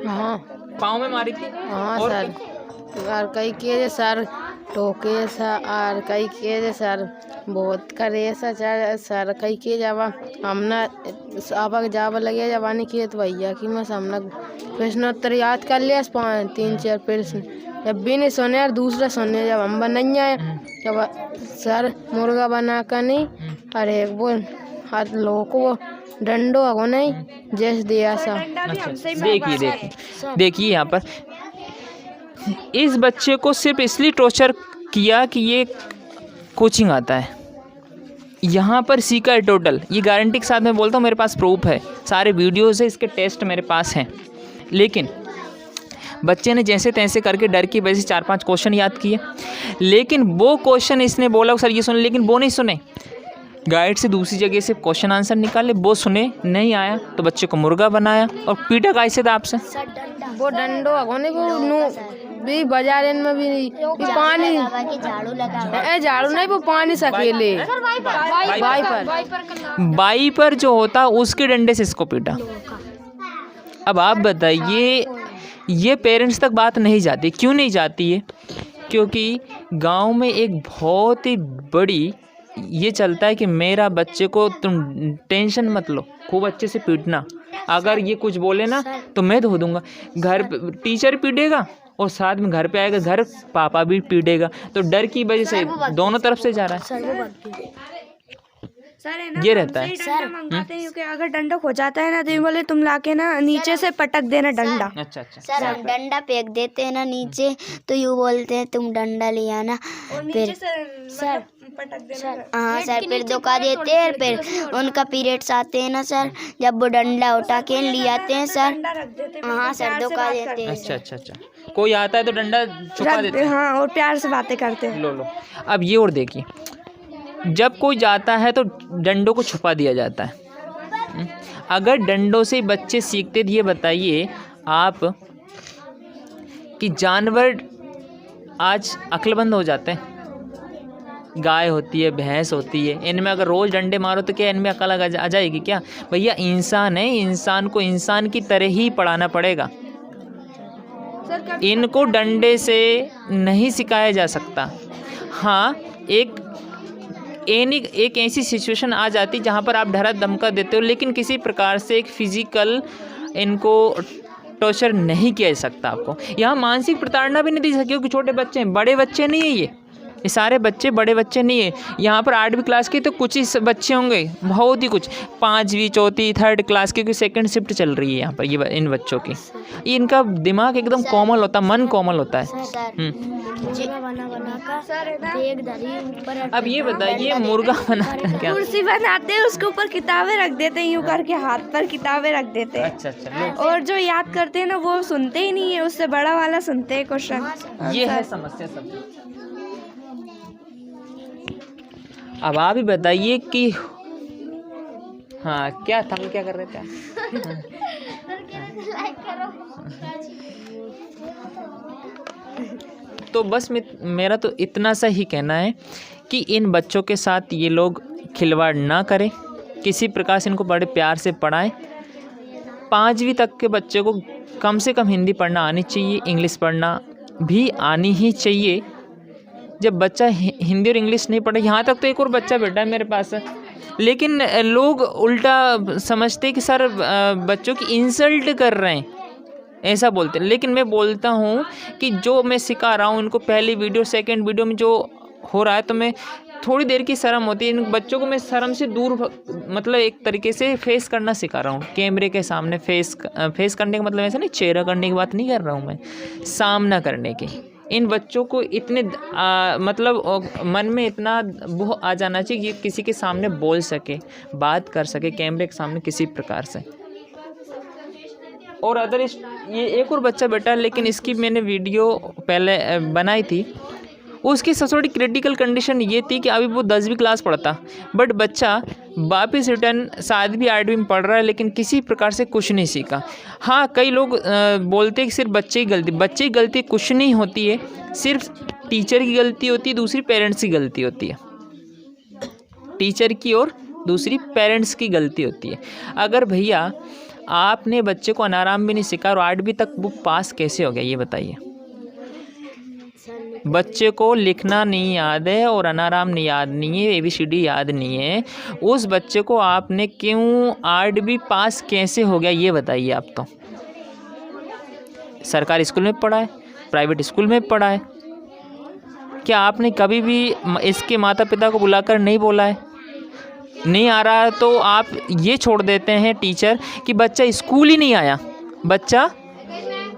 हाँ पाँव में मारी थी? हाँ और सर और कई किए सर टोके सर और कई किए सर बहुत करे सर कई किए जब हमने अब जब लगे जबानी किए तो भैया कि मैं हमने प्रश्नोत्तर याद कर लिया 3-4 प्रश्न जब भी नहीं सुने और दूसरा सुने जब हम नहीं आए जब सर मुर्गा बना कर नहीं अरे वो हर लोगों को डंडो हो नहीं जैसे दिया सा। देखिए यहाँ पर इस बच्चे को सिर्फ इसलिए टॉर्चर किया कि ये कोचिंग आता है, यहाँ पर सीखा है टोटल। ये गारंटी के साथ मैं बोलता हूँ, मेरे पास प्रूफ है, सारे वीडियोस है, इसके टेस्ट मेरे पास हैं। लेकिन बच्चे ने जैसे तैसे करके डर की वजह से 4-5 क्वेश्चन याद किए, लेकिन वो क्वेश्चन इसने बोला सर ये सुने, लेकिन वो नहीं सुने। गाइड से दूसरी जगह से क्वेश्चन आंसर निकाले, वो सुने, नहीं आया तो बच्चे को मुर्गा बनाया और पीटा कैसे था आपसे? वो डंडो होने को नू भी बाजार में भी नहीं पानी झाड़ू लगा झाड़ू नहीं वो पानी सकेले बाई पर जो होता उसके डंडे से इसको पीटा। अब आप बताइए ये पेरेंट्स तक बात नहीं जाती, क्यों नहीं जाती है? क्योंकि गांव में एक बहुत ही बड़ी ये चलता है कि मेरा बच्चे को तुम टेंशन मत लो, खूब अच्छे से पीटना, अगर ये कुछ बोले ना तो मैं धो दूंगा। घर टीचर पीटेगा और साथ में घर पे आएगा, घर पापा भी पीटेगा, तो डर की वजह से दोनों तरफ से जा रहा है। सर है ना ये रहता है। सर मंगाते हैं क्योंकि अगर डंडा खो जाता है ना तो ये बोले तुम लाके ना नीचे से पटक देना डंडा। अच्छा अच्छा सर हम डंडा फेंक देते हैं ना नीचे तो यूँ बोलते हैं तुम डंडा ले आना, फिर सर पटक देना। सर हाँ सर फिर धोखा देते हैं, फिर उनका पीरियड्स आते हैं ना सर, जब वो डंडा उठा के ले आते हैं सर। हाँ सर धोखा देते हैं। अच्छा अच्छा अच्छा, कोई आता है तो डंडा छुपा देते हैं। हाँ और प्यार से बातें करते हैं। लो अब ये और देखिए, जब कोई जाता है तो डंडों को छुपा दिया जाता है। अगर डंडों से बच्चे सीखते थे, ये बताइए आप कि जानवर आज अक्लमंद हो जाते हैं। गाय होती है, भैंस होती है, इनमें अगर रोज़ डंडे मारो तो क्या इनमें अकल आ जाएगी क्या? भैया इंसान है, इंसान को इंसान की तरह ही पढ़ाना पड़ेगा। इनको डंडे से नहीं सिखाया जा सकता। हाँ एक ऐसी सिचुएशन आ जाती जहाँ पर आप डरा धमका देते हो, लेकिन किसी प्रकार से एक फिजिकल इनको टॉर्चर नहीं किया जा सकता। आपको यहाँ मानसिक प्रताड़ना भी नहीं दी सकती, क्योंकि छोटे बच्चे हैं, बड़े बच्चे नहीं है ये सारे बच्चे बड़े बच्चे नहीं है। यहाँ पर 8वीं क्लास के तो कुछ ही बच्चे होंगे, बहुत ही कुछ 5वीं 4वीं 3rd क्लास की, क्योंकि सेकंड शिफ्ट चल रही है यहाँ पर ये इन बच्चों की। इनका दिमाग एकदम कोमल होता है, मन कोमल होता है। अब ये बताइए मुर्गा बनाना क्या? कुर्सी बनाते हैं, उसके ऊपर किताबें रख देते हैं, यूँ करके हाथ पर किताबें रख देते हैं। अच्छा और जो याद करते हैं ना वो सुनते ही नहीं है, उससे बड़ा वाला सुनते हैं क्वेश्चन। ये है समस्या सब। अब आप ही बताइए कि हाँ क्या था, क्या कर रहे थे? तो बस मेरा तो इतना सा ही कहना है कि इन बच्चों के साथ ये लोग खिलवाड़ ना करें, किसी प्रकार से इनको बड़े प्यार से पढ़ाएं। 5वीं तक के बच्चे को कम से कम हिंदी पढ़ना आनी चाहिए, इंग्लिश पढ़ना भी आनी ही चाहिए। जब बच्चा हिंदी और इंग्लिश नहीं पढ़े, यहाँ तक तो एक और बच्चा बैठा है मेरे पास, लेकिन लोग उल्टा समझते कि सर बच्चों की इंसल्ट कर रहे हैं, ऐसा बोलते हैं। लेकिन मैं बोलता हूँ कि जो मैं सिखा रहा हूँ इनको, पहली वीडियो सेकंड वीडियो में जो हो रहा है, तो मैं थोड़ी देर की शर्म होती है, इन बच्चों को मैं शर्म से दूर मतलब एक तरीके से फेस करना सिखा रहा हूँ। कैमरे के सामने फेस करने का मतलब ऐसा नहीं चेहरा करने की बात नहीं कर रहा हूँ मैं, सामना करने की। इन बच्चों को इतने मतलब मन में इतना वो आ जाना चाहिए कि किसी के सामने बोल सके, बात कर सके कैमरे के सामने किसी प्रकार से। और अदर ये एक और बच्चा बेटा, लेकिन इसकी मैंने वीडियो पहले बनाई थी। उसकी सबसे बड़ी क्रिटिकल कंडीशन ये थी कि अभी वो 10वीं क्लास पढ़ता, बट बच्चा वापस रिटर्न शायद भी 8वीं में पढ़ रहा है, लेकिन किसी प्रकार से कुछ नहीं सीखा। हाँ, कई लोग बोलते हैं कि सिर्फ बच्चे की गलती कुछ नहीं होती है, सिर्फ टीचर की गलती होती है, दूसरी पेरेंट्स की गलती होती है। टीचर की और दूसरी पेरेंट्स की गलती होती है। अगर भैया आपने बच्चे को अनाराम भी नहीं सिखाया और 8वीं तक वो पास कैसे हो गया, ये बताइए। बच्चे को लिखना नहीं याद है और अनाराम नहीं याद नहीं है, ABCD याद नहीं है, उस बच्चे को आपने क्यों 8वीं पास कैसे हो गया, ये बताइए आप। तो सरकारी स्कूल में पढ़ा है, प्राइवेट स्कूल में पढ़ा है, क्या आपने कभी भी इसके माता पिता को बुलाकर नहीं बोला है? नहीं आ रहा है तो आप ये छोड़ देते हैं टीचर कि बच्चा स्कूल ही नहीं आया, बच्चा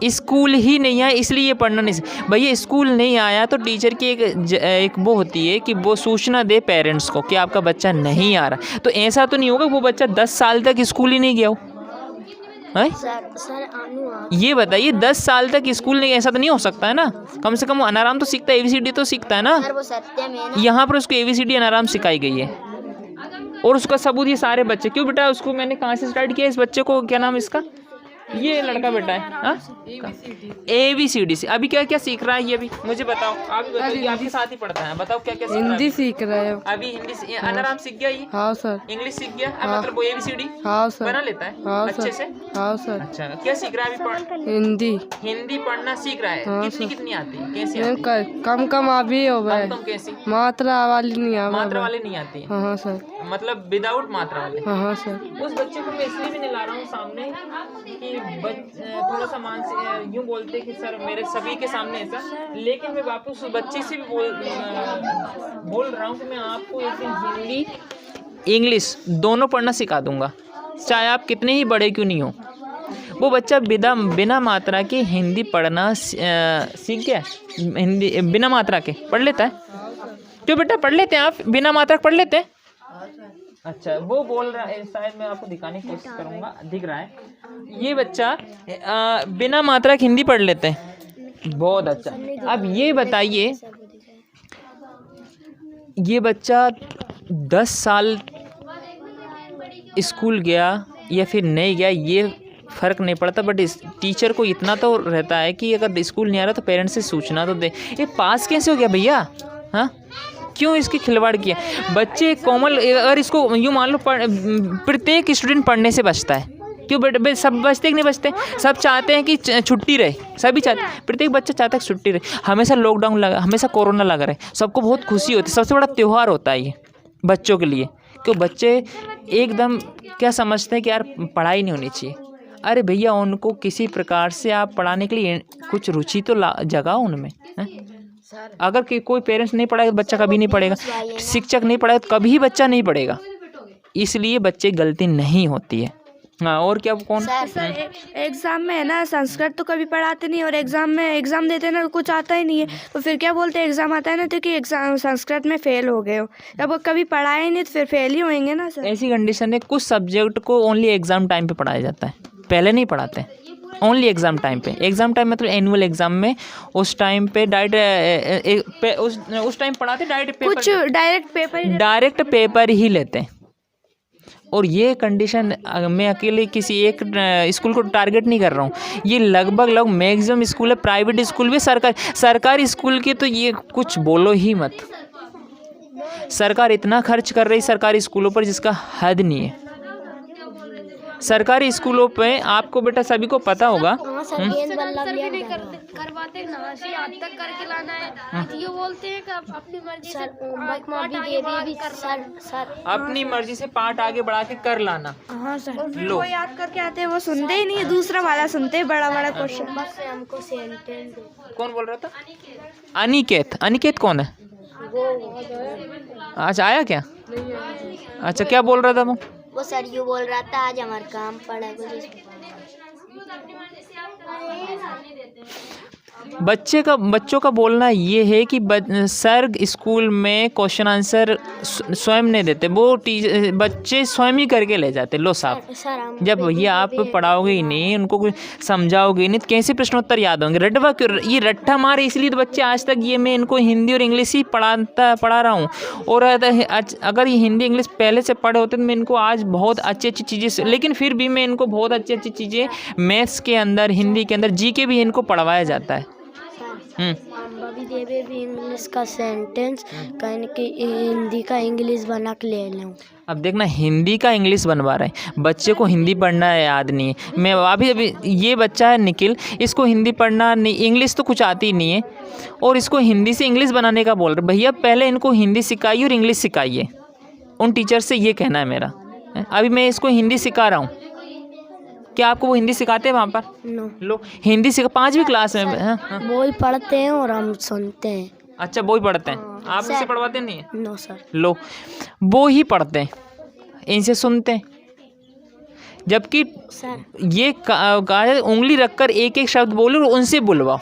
स्कूल ही नहीं आया इसलिए ये पढ़ना नहीं। भैया स्कूल नहीं आया तो टीचर की एक वो होती है कि वो सूचना दे पेरेंट्स को कि आपका बच्चा नहीं आ रहा। तो ऐसा तो नहीं होगा वो बच्चा 10 साल तक स्कूल ही नहीं गया हो, ये बताइए। 10 साल तक स्कूल नहीं, ऐसा तो नहीं हो सकता है ना। कम से कम अनाराम तो सीखता है, ABCD तो सीखता है ना। यहाँ पर उसको ABCD अनाराम सिखाई गई है और उसका सबूत ये सारे बच्चे। क्यों बेटा, उसको मैंने कहाँ से स्टार्ट किया इस बच्चे को, क्या नाम इसका, ये लड़का बेटा है ABCD से। अभी क्या क्या सीख रहा है ये भी मुझे बताओ। आप भी बताओ, ये आपके साथ ही पढ़ता है, बताओ क्या क्या हिंदी सीख रहा है अभी। हिंदी अनाराम सीख गया ये? हाँ सर। इंग्लिश सीख गया? मतलब वो ABCD हाँ सर बना लेता है? हाँ अच्छे से? हाँ सर। अच्छा, क्या सीख रहा है अभी? हिंदी पढ़ना सीख रहा है। हाँ, कितनी आती है, कैसी आती है? कम अभी हो गए, कम कैसी? मात्रा वाली नहीं आती है। हाँ सर, मतलब विदाउट मात्रा वाले। हाँ सर। उस बच्चे को मैं इसलिए भी नहीं ला रहा हूँ सामने कि थोड़ा सा मानसिक यूँ बोलते कि सर मेरे सभी के सामने ऐसा, लेकिन मैं वापस उस बच्चे से भी बोल रहा हूँ कि मैं आपको एक दिन हिंदी इंग्लिश दोनों पढ़ना सिखा दूंगा, चाहे आप कितने ही बड़े क्यों नहीं हो। वो बच्चा बिना मात्रा के हिंदी पढ़ना सीख गया, हिंदी बिना मात्रा के पढ़ लेता है। क्यों बेटा, पढ़ लेते हैं आप बिना मात्रा पढ़ लेते हैं? अच्छा, वो बोल रहा है, शायद मैं आपको दिखाने की कोशिश करूंगा, दिख रहा है ये बच्चा बिना मात्रा की हिंदी पढ़ लेते हैं। बहुत अच्छा। अब ये बताइए, ये बच्चा 10 साल स्कूल गया या फिर नहीं गया ये फ़र्क नहीं पड़ता, बट इस टीचर को इतना तो रहता है कि अगर स्कूल नहीं आ रहा तो पेरेंट्स से सूचना तो दे। ये पास कैसे हो गया भैया? हाँ, क्यों इसकी खिलवाड़ किया? बच्चे कोमल, अगर इसको यूँ मान लो प्रत्येक स्टूडेंट पढ़ने से बचता है। क्यों सब बचते कि नहीं बचते? सब चाहते हैं कि छुट्टी रहे, सभी चाहते, प्रत्येक बच्चा चाहता है कि छुट्टी रहे। हमेशा लॉकडाउन लगा, हमेशा कोरोना लगा रहे, सबको बहुत खुशी होती है। सबसे बड़ा त्यौहार होता है ये बच्चों के लिए। क्यों बच्चे एकदम क्या समझते हैं कि यार पढ़ाई नहीं होनी चाहिए। अरे भैया, उनको किसी प्रकार से आप पढ़ाने के लिए कुछ रुचि तो जगाओ उनमें। अगर कोई पेरेंट्स नहीं पढ़ाएगा तो बच्चा कभी नहीं पढ़ेगा, शिक्षक नहीं पढ़ाएगा तो कभी बच्चा नहीं पढ़ेगा। इसलिए बच्चे गलती नहीं होती है। हाँ, और क्या कौन सर एग्ज़ाम में है ना, संस्कृत तो कभी पढ़ाते नहीं और एग्ज़ाम देते ना तो कुछ आता ही नहीं है, तो फिर क्या बोलते हैं एग्ज़ाम आता है ना तो कि एग्ज़ाम संस्कृत में फ़ेल हो गए हो। जब वो कभी पढ़ाए नहीं तो फिर फेल ही होंगे ना सर। ऐसी कंडीशन है, कुछ सब्जेक्ट को ओनली एग्ज़ाम टाइम पे पढ़ाया जाता है, पहले नहीं पढ़ाते, ओनली एग्ज़ाम टाइम पे। एग्ज़ाम टाइम मतलब एनुअल एग्ज़ाम में उस टाइम पे डायरेक्ट उस टाइम पढ़ाते, डायरेक्ट पेपर ही लेते हैं। और ये कंडीशन मैं अकेले किसी एक स्कूल को टारगेट नहीं कर रहा हूँ, ये लगभग मैक्सिमम स्कूल है, प्राइवेट स्कूल भी, सरकारी स्कूल के तो ये कुछ बोलो ही मत। सरकार इतना खर्च कर रही सरकारी स्कूलों पर जिसका हद नहीं है। सरकारी स्कूलों पे आपको बेटा सभी को पता होगा करवाते ना, आज तक करके लाना है। ये बोलते हैं कि अपनी मर्जी से अपनी मर्जी से पाठ आगे बढ़ा के कर लाना। हाँ सर, लो याद करके आते हैं, वो सुनते ही नहीं, दूसरा वाला सुनते हैं, बड़ा बड़ा क्वेश्चन। हमको सेंटेंस कौन बोल रहा था? अनिकेत कौन है? आज आया क्या? अच्छा, क्या बोल रहा था वो सर यू बोल रहा था आज हमारा काम पड़ा कुछ। बच्चों का बोलना ये है कि सर स्कूल में क्वेश्चन आंसर स्वयं नहीं देते, वो बच्चे स्वयं ही करके ले जाते। लो साहब, सर जब भैया आप पढ़ाओगे ही नहीं, उनको कुछ समझाओगे ही नहीं, तो कैसे प्रश्नोत्तर याद होंगे? रटवा क्यों? ये रट्टा मारे इसलिए तो बच्चे आज तक, ये मैं इनको हिंदी और इंग्लिश ही पढ़ा रहा हूँ। और अगर ये हिंदी इंग्लिश पहले से पढ़े होते तो मैं इनको आज बहुत अच्छी अच्छी चीज़ें, लेकिन फिर भी मैं इनको बहुत अच्छी अच्छी चीज़ें मैथ्स के अंदर, हिंदी के अंदर, जीके भी इनको पढ़वाया जाता है। भी देवे भी इंग्लिश का सेंटेंस कहीं कि हिंदी का इंग्लिश बना के ले लूँ। अब देखना, हिंदी का इंग्लिश बनवा रहे हैं बच्चे को, हिंदी पढ़ना याद नहीं है। मैं अभी ये बच्चा है निखिल, इसको हिंदी पढ़ना नहीं, इंग्लिश तो कुछ आती नहीं है, और इसको हिंदी से इंग्लिश बनाने का बोल रहे। भैया पहले इनको हिंदी सिखाइए और इंग्लिश सिखाइए, उन टीचर से ये कहना है मेरा। अभी मैं इसको हिंदी सिखा रहा हूँ, क्या आपको वो हिंदी सिखाते हैं वहाँ पर? नो। लो हिंदी सिखा, 5वीं क्लास में। हाँ, हाँ। वो ही पढ़ते हैं और हम सुनते हैं। अच्छा, वो ही पढ़ते हैं, आप इसे पढ़वाते नहीं है? No sir. लो वो ही पढ़ते हैं, इनसे सुनते हैं। जबकि सर ये कहा उंगली रखकर एक एक शब्द बोलो और उनसे बुलवाओ,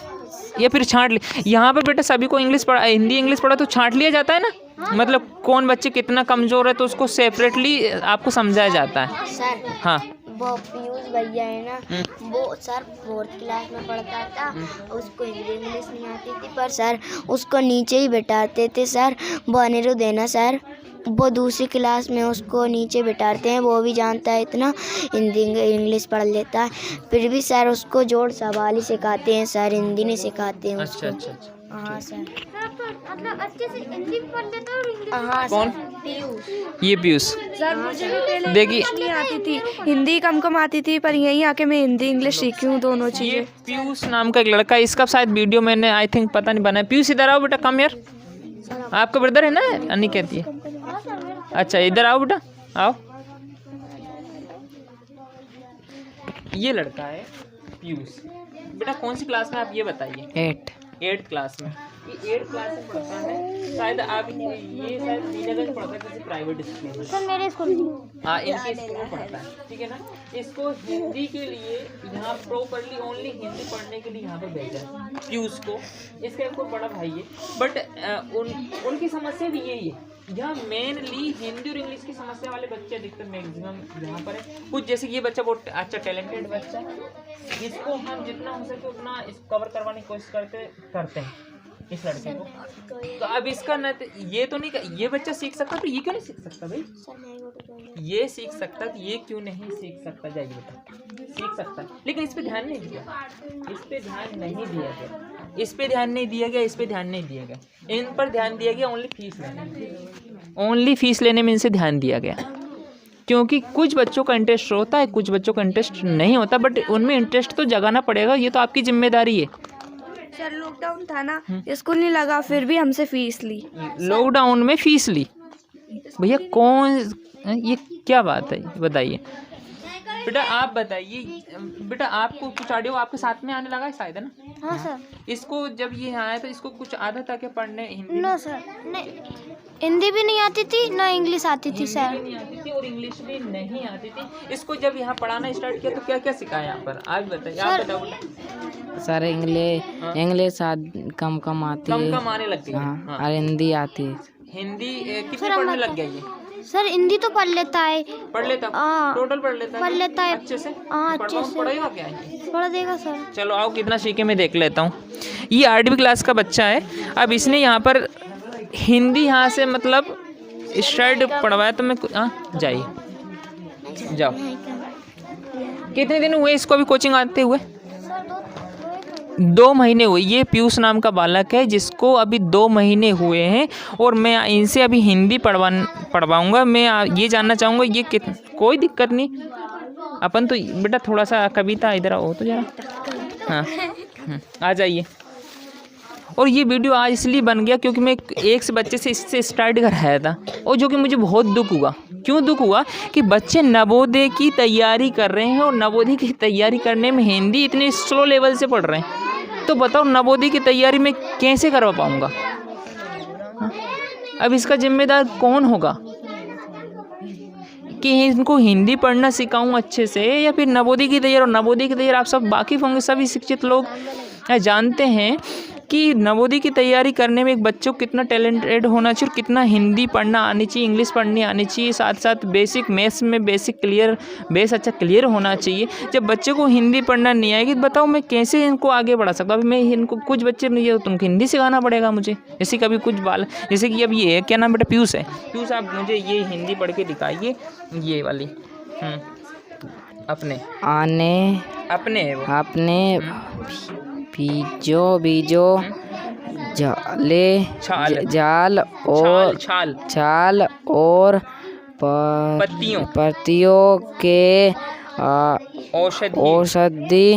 या फिर छांट ले। यहाँ पर बेटा सभी को हिंदी इंग्लिश पढ़ा तो छांट लिया जाता है ना, मतलब कौन बच्चे कितना कमज़ोर है तो उसको सेपरेटली आपको समझाया जाता है। सर हाँ, वो पीयूष भैया है ना, वो सर 4th क्लास में पढ़ता था, उसको हिंदी इंग्लिश नहीं आती थी, पर सर उसको नीचे ही बिठाते थे। सर वो अनिरुद्ध है ना सर, वो दूसरी क्लास में उसको नीचे बिठाते हैं, वो भी जानता है इतना, हिंदी इंग्लिश पढ़ लेता है, फिर भी सर उसको जोड़ सवाल ही सिखाते हैं सर, हिंदी नहीं सिखाते हैं उसको। अच्छा। हाँ सर, मतलब अच्छे से हिंदी भी पढ़ लेता है और इंग्लिश। हाँ कौन? पीयूष। ये पीयूष। सर मुझे भी पहले देखिए, नहीं आती थी, हिंदी कम आती थी, पर यहीं आके मैं हिंदी इंग्लिश सीखी हूँ, दोनों ये चीज़ें। पीयूष नाम का एक लड़का है, इसका शायद वीडियो मैंने आई थिंक पता नहीं बनाया। पीयूष इधर आओ बेटा, कम यार, आपका ब्रदर है ना? अन्नी कहती है। अच्छा इधर आओ बेटा, आओ। ये लड़का है पीयूष। बेटा कौन सी क्लास में आप ये बताइए? 8th क्लास में। ये 8th क्लास में पढ़ता है, शायद आप ये शायद नीलागंज पढ़ता है किसी प्राइवेट स्कूल में। सर मेरे स्कूल हाँ, इनके स्कूल में पढ़ता है, ठीक है ना। इसको हिंदी के लिए यहाँ प्रॉपरली ओनली हिंदी पढ़ने के लिए यहाँ पर भेजा है पीयूष को। इसका एक बड़ा भाई है, बट उनकी समस्या भी यही है। यहाँ मेनली हिंदी और इंग्लिश की समस्या वाले बच्चे अधिकतर मैक्सिमम यहाँ पर है। कुछ जैसे ये बच्चा बहुत अच्छा टैलेंटेड बच्चा है, इसको हम जितना हो सके उतना कवर करवाने की कोशिश करते हैं इस लड़के को। तो अब इसका न ये तो नहीं, ये बच्चा सीख सकता तो ये क्यों नहीं सीख सकता भाई? ये सीख सकता तो ये क्यों नहीं सीख सकता? जाइए बेटा, सीख सकता है, लेकिन इस पे ध्यान नहीं दिया, इस पे ध्यान नहीं दिया गया, इस पे ध्यान नहीं दिया गया, इस पे ध्यान नहीं दिया गया। इन पर ध्यान दिया गया ओनली फीस लेने, ओनली फीस लेने में इनसे ध्यान दिया गया। क्योंकि कुछ बच्चों का इंटरेस्ट होता है, कुछ बच्चों का इंटरेस्ट नहीं होता, बट उनमें इंटरेस्ट तो जगाना पड़ेगा, ये तो आपकी जिम्मेदारी है। सर लॉकडाउन था ना, स्कूल नहीं लगा, फिर भी हमसे फीस ली। लॉकडाउन में फीस ली? भैया कौन, ये क्या बात है बताइए। बेटा आप बताइए, बेटा आपको कुछ ऑडियो आपके साथ में आने लगा है शायद, है ना? हाँ सर। इसको जब ये आया तो इसको कुछ आदत है क्या पढ़ने हिंदी? नो सर, नहीं, हिंदी भी नहीं आती थी ना इंग्लिश आती थी सर। हिंदी भी नहीं आती थी और इंग्लिश भी नहीं आती थी। इसको जब यहाँ पढ़ाना स्टार्ट किया तो क्या क्या सिखाया यहाँ पर, आज बताइए। आप बताओ बेटा। सर इंग्लिश कम आती है, कम आने लग गई। हाँ, और हिंदी आती है। हिंदी कितने पढ़ने लग गया ये? सर हिंदी तो पढ़ लेता है, पढ़ लेता, टोटल पढ़ लेता है अच्छे से? हाँ अच्छे से पढ़ेगा क्या ये? पढ़ देगा सर। चलो आओ कितना सीखे मैं देख लेता हूँ। ये 8वीं क्लास का बच्चा है। अब इसने यहाँ पर हिंदी यहाँ से मतलब स्टार्ट पढ़वाया तो मैं जाइए जाओ। कितने दिन हुए इसको अभी कोचिंग आते हुए? 2 महीने हुए। ये पीयूष नाम का बालक है जिसको अभी 2 महीने हुए हैं और मैं इनसे अभी हिंदी पढ़वाऊँगा। मैं ये जानना चाहूँगा ये कोई दिक्कत नहीं, अपन तो बेटा थोड़ा सा कविता इधर आओ तो जरा, हाँ आ जाइए। और ये वीडियो आज इसलिए बन गया क्योंकि मैं एक से बच्चे से इससे स्टार्ट कराया था, और जो कि मुझे बहुत दुख हुआ। क्यों दुख हुआ कि बच्चे नवोदय की तैयारी कर रहे हैं और नवोदय की तैयारी करने में हिंदी इतने स्लो लेवल से पढ़ रहे हैं, तो बताओ नवोदय की तैयारी में कैसे करवा पाऊँगा? अब इसका जिम्मेदार कौन होगा कि इनको हिंदी पढ़ना सिखाऊं अच्छे से, या फिर नवोदय की तैयारी? और नवोदय की तैयारी आप सब वाकिफ़ होंगे, सभी शिक्षित लोग जानते हैं कि नवोदय की तैयारी करने में एक बच्चों को कितना टैलेंटेड होना चाहिए और कितना हिंदी पढ़ना आनी चाहिए, इंग्लिश पढ़नी आनी चाहिए, साथ साथ बेसिक मैथ्स में बेसिक क्लियर बेस अच्छा क्लियर होना चाहिए। जब बच्चों को हिंदी पढ़ना नहीं आएगी तो बताओ मैं कैसे इनको आगे बढ़ा सकता हूँ। अभी मैं इनको कुछ बच्चे नहीं है तो उनको हिंदी सिखाना पड़ेगा मुझे। जैसे कभी कुछ बाल जैसे कि अब ये क्या नाम बेटा पीयूष है, पीयूष आप मुझे ये हिंदी पढ़ के दिखाइए, ये वाली अपने अपने है वो अपने बीजो जाल और छाल और पत्तियों के औषधि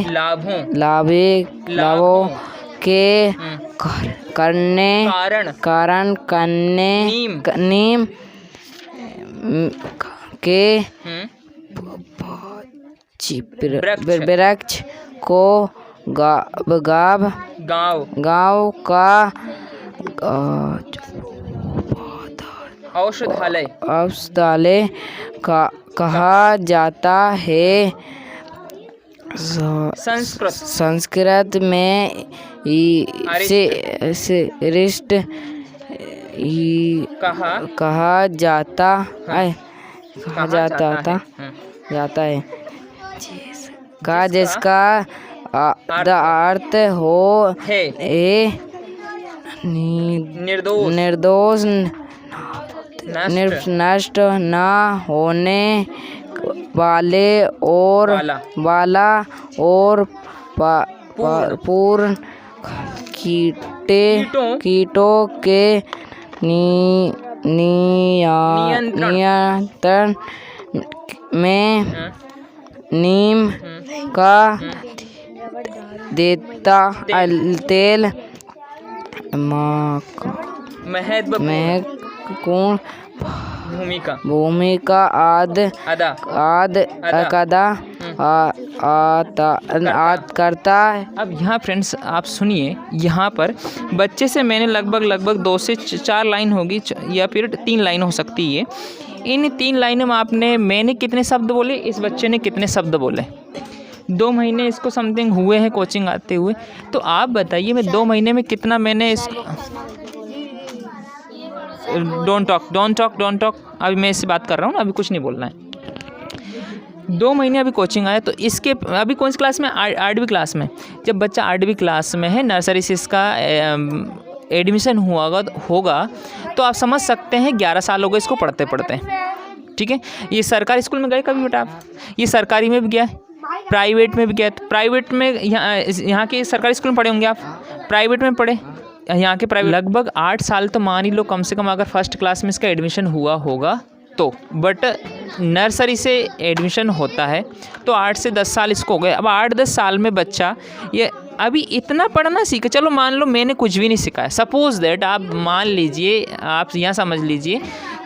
लाभों के कारण नीम के वृक्ष को गाँव का औषधालय कहा जाता है। संस्कृत में इसे रिष्ट कहा जाता है का जिसका अर्थ हो निर्दोष नष्ट न होने वाला और पूर्ण कीटों के नियंत्रण में नीम का देता तेल महत्वपूर्ण भूमिका करता है। अब यहाँ फ्रेंड्स आप सुनिए, यहाँ पर बच्चे से मैंने लगभग 2 से 4 लाइन होगी या फिर 3 लाइन हो सकती है। इन 3 लाइनों में मैंने कितने शब्द बोले, इस बच्चे ने कितने शब्द बोले। 2 महीने इसको समथिंग हुए हैं कोचिंग आते हुए, तो आप बताइए मैं 2 महीने में कितना मैंने इस डोंट टॉक अभी मैं इससे बात कर रहा हूँ ना, अभी कुछ नहीं बोलना है। 2 महीने अभी कोचिंग आया, तो इसके अभी कौन सी क्लास में, 8वीं क्लास में। जब बच्चा 8वीं क्लास में है, नर्सरी से इसका एडमिशन होगा तो आप समझ सकते हैं 11 साल हो गए इसको पढ़ते पढ़ते। ठीक है, ये सरकारी स्कूल में गए कभी बेटा आप? ये सरकारी में भी गया, प्राइवेट में भी गया। प्राइवेट में यहाँ के सरकारी स्कूल में पढ़े होंगे आप, प्राइवेट में पढ़े यहाँ के प्राइवेट। लगभग 8 साल तो मान ही लो कम से कम, अगर फर्स्ट क्लास में इसका एडमिशन हुआ होगा तो। बट नर्सरी से एडमिशन होता है तो 8 से 10 साल इसको हो गए। अब 8-10 साल में बच्चा ये अभी इतना पढ़ना सीखे। चलो मान लो मैंने कुछ भी नहीं सिखाया, सपोज दैट आप मान लीजिए, आप यहाँ समझ लीजिए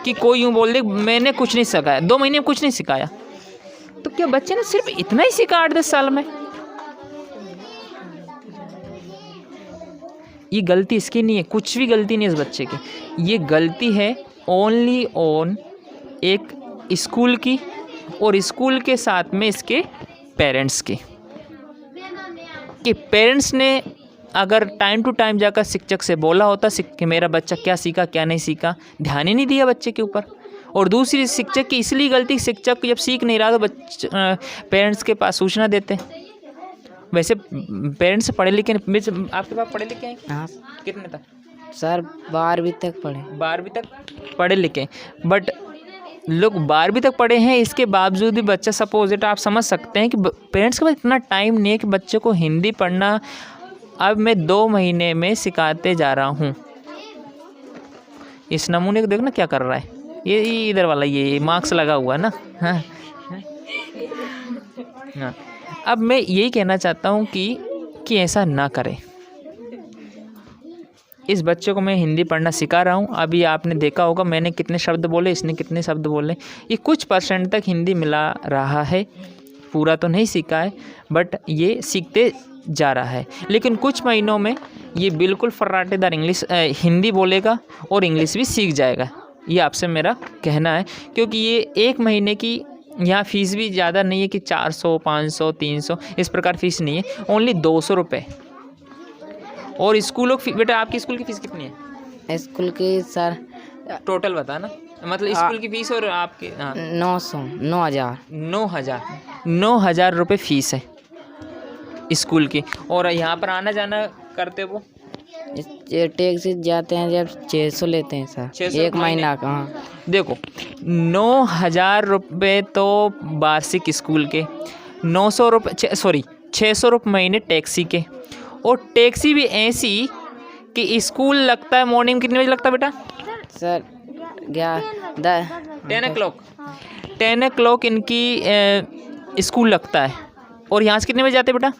कि कोई यूँ बोल दे मैंने कुछ नहीं सिखाया, 2 महीने में कुछ नहीं सिखाया, तो क्या बच्चे ने सिर्फ इतना ही सीखा 8-10 साल में? ये गलती इसकी नहीं है, कुछ भी गलती नहीं है इस बच्चे की। ये गलती है ओनली ऑन एक स्कूल की और स्कूल के साथ में इसके पेरेंट्स की, कि पेरेंट्स ने अगर टाइम टू टाइम जाकर शिक्षक से बोला होता कि मेरा बच्चा क्या सीखा क्या नहीं सीखा, ध्यान ही नहीं दिया बच्चे के ऊपर। और दूसरी शिक्षक की इसलिए गलती, शिक्षक जब सीख नहीं रहा तो पेरेंट्स के पास सूचना देते। वैसे पेरेंट्स पढ़े लिखे, आपके पास पढ़े लिखे हैं? हाँ। कितने तक सर? 12वीं तक पढ़े। 12वीं तक पढ़े लिखे, बट लोग 12वीं तक पढ़े हैं, इसके बावजूद भी बच्चा सपोज इट, आप समझ सकते हैं कि पेरेंट्स के पास इतना टाइम नहीं है कि बच्चे को हिंदी पढ़ना। अब मैं 2 महीने में सिखाते जा रहा हूँ। इस नमूने को देखना क्या कर रहा है, ये इधर वाला, ये मार्क्स लगा हुआ है ना। हाँ। अब मैं यही कहना चाहता हूँ कि ऐसा ना करें। इस बच्चे को मैं हिंदी पढ़ना सिखा रहा हूँ। अभी आपने देखा होगा मैंने कितने शब्द बोले, इसने कितने शब्द बोले। ये कुछ परसेंट तक हिंदी मिला रहा है, पूरा तो नहीं सीखा है, बट ये सीखते जा रहा है। लेकिन कुछ महीनों में ये बिल्कुल फर्राटेदार हिंदी बोलेगा और इंग्लिश भी सीख जाएगा। ये आपसे मेरा कहना है, क्योंकि ये 1 महीने की यहाँ फ़ीस भी ज़्यादा नहीं है कि 400 500 300 इस प्रकार फ़ीस नहीं है, ओनली 200 रुपये। और स्कूलों की बेटा आपकी स्कूल की फ़ीस कितनी है? स्कूल की सर टोटल बता ना, मतलब स्कूल की फ़ीस और आपके। हाँ 9,000 रुपये फ़ीस है स्कूल की। और यहाँ पर आना जाना करते वो टैक्सी जाते हैं जब 600 लेते हैं सर, 600 एक महीना का। हाँ देखो 9,000 रुपये तो वार्षिक स्कूल के, 900 रुपये 600 रुपये महीने टैक्सी के। और टैक्सी भी ऐसी कि स्कूल लगता है मॉर्निंग कितने बजे लगता है बेटा? सर 10 o'clock इनकी स्कूल लगता है। और यहाँ से कितने बजे जाते बेटा?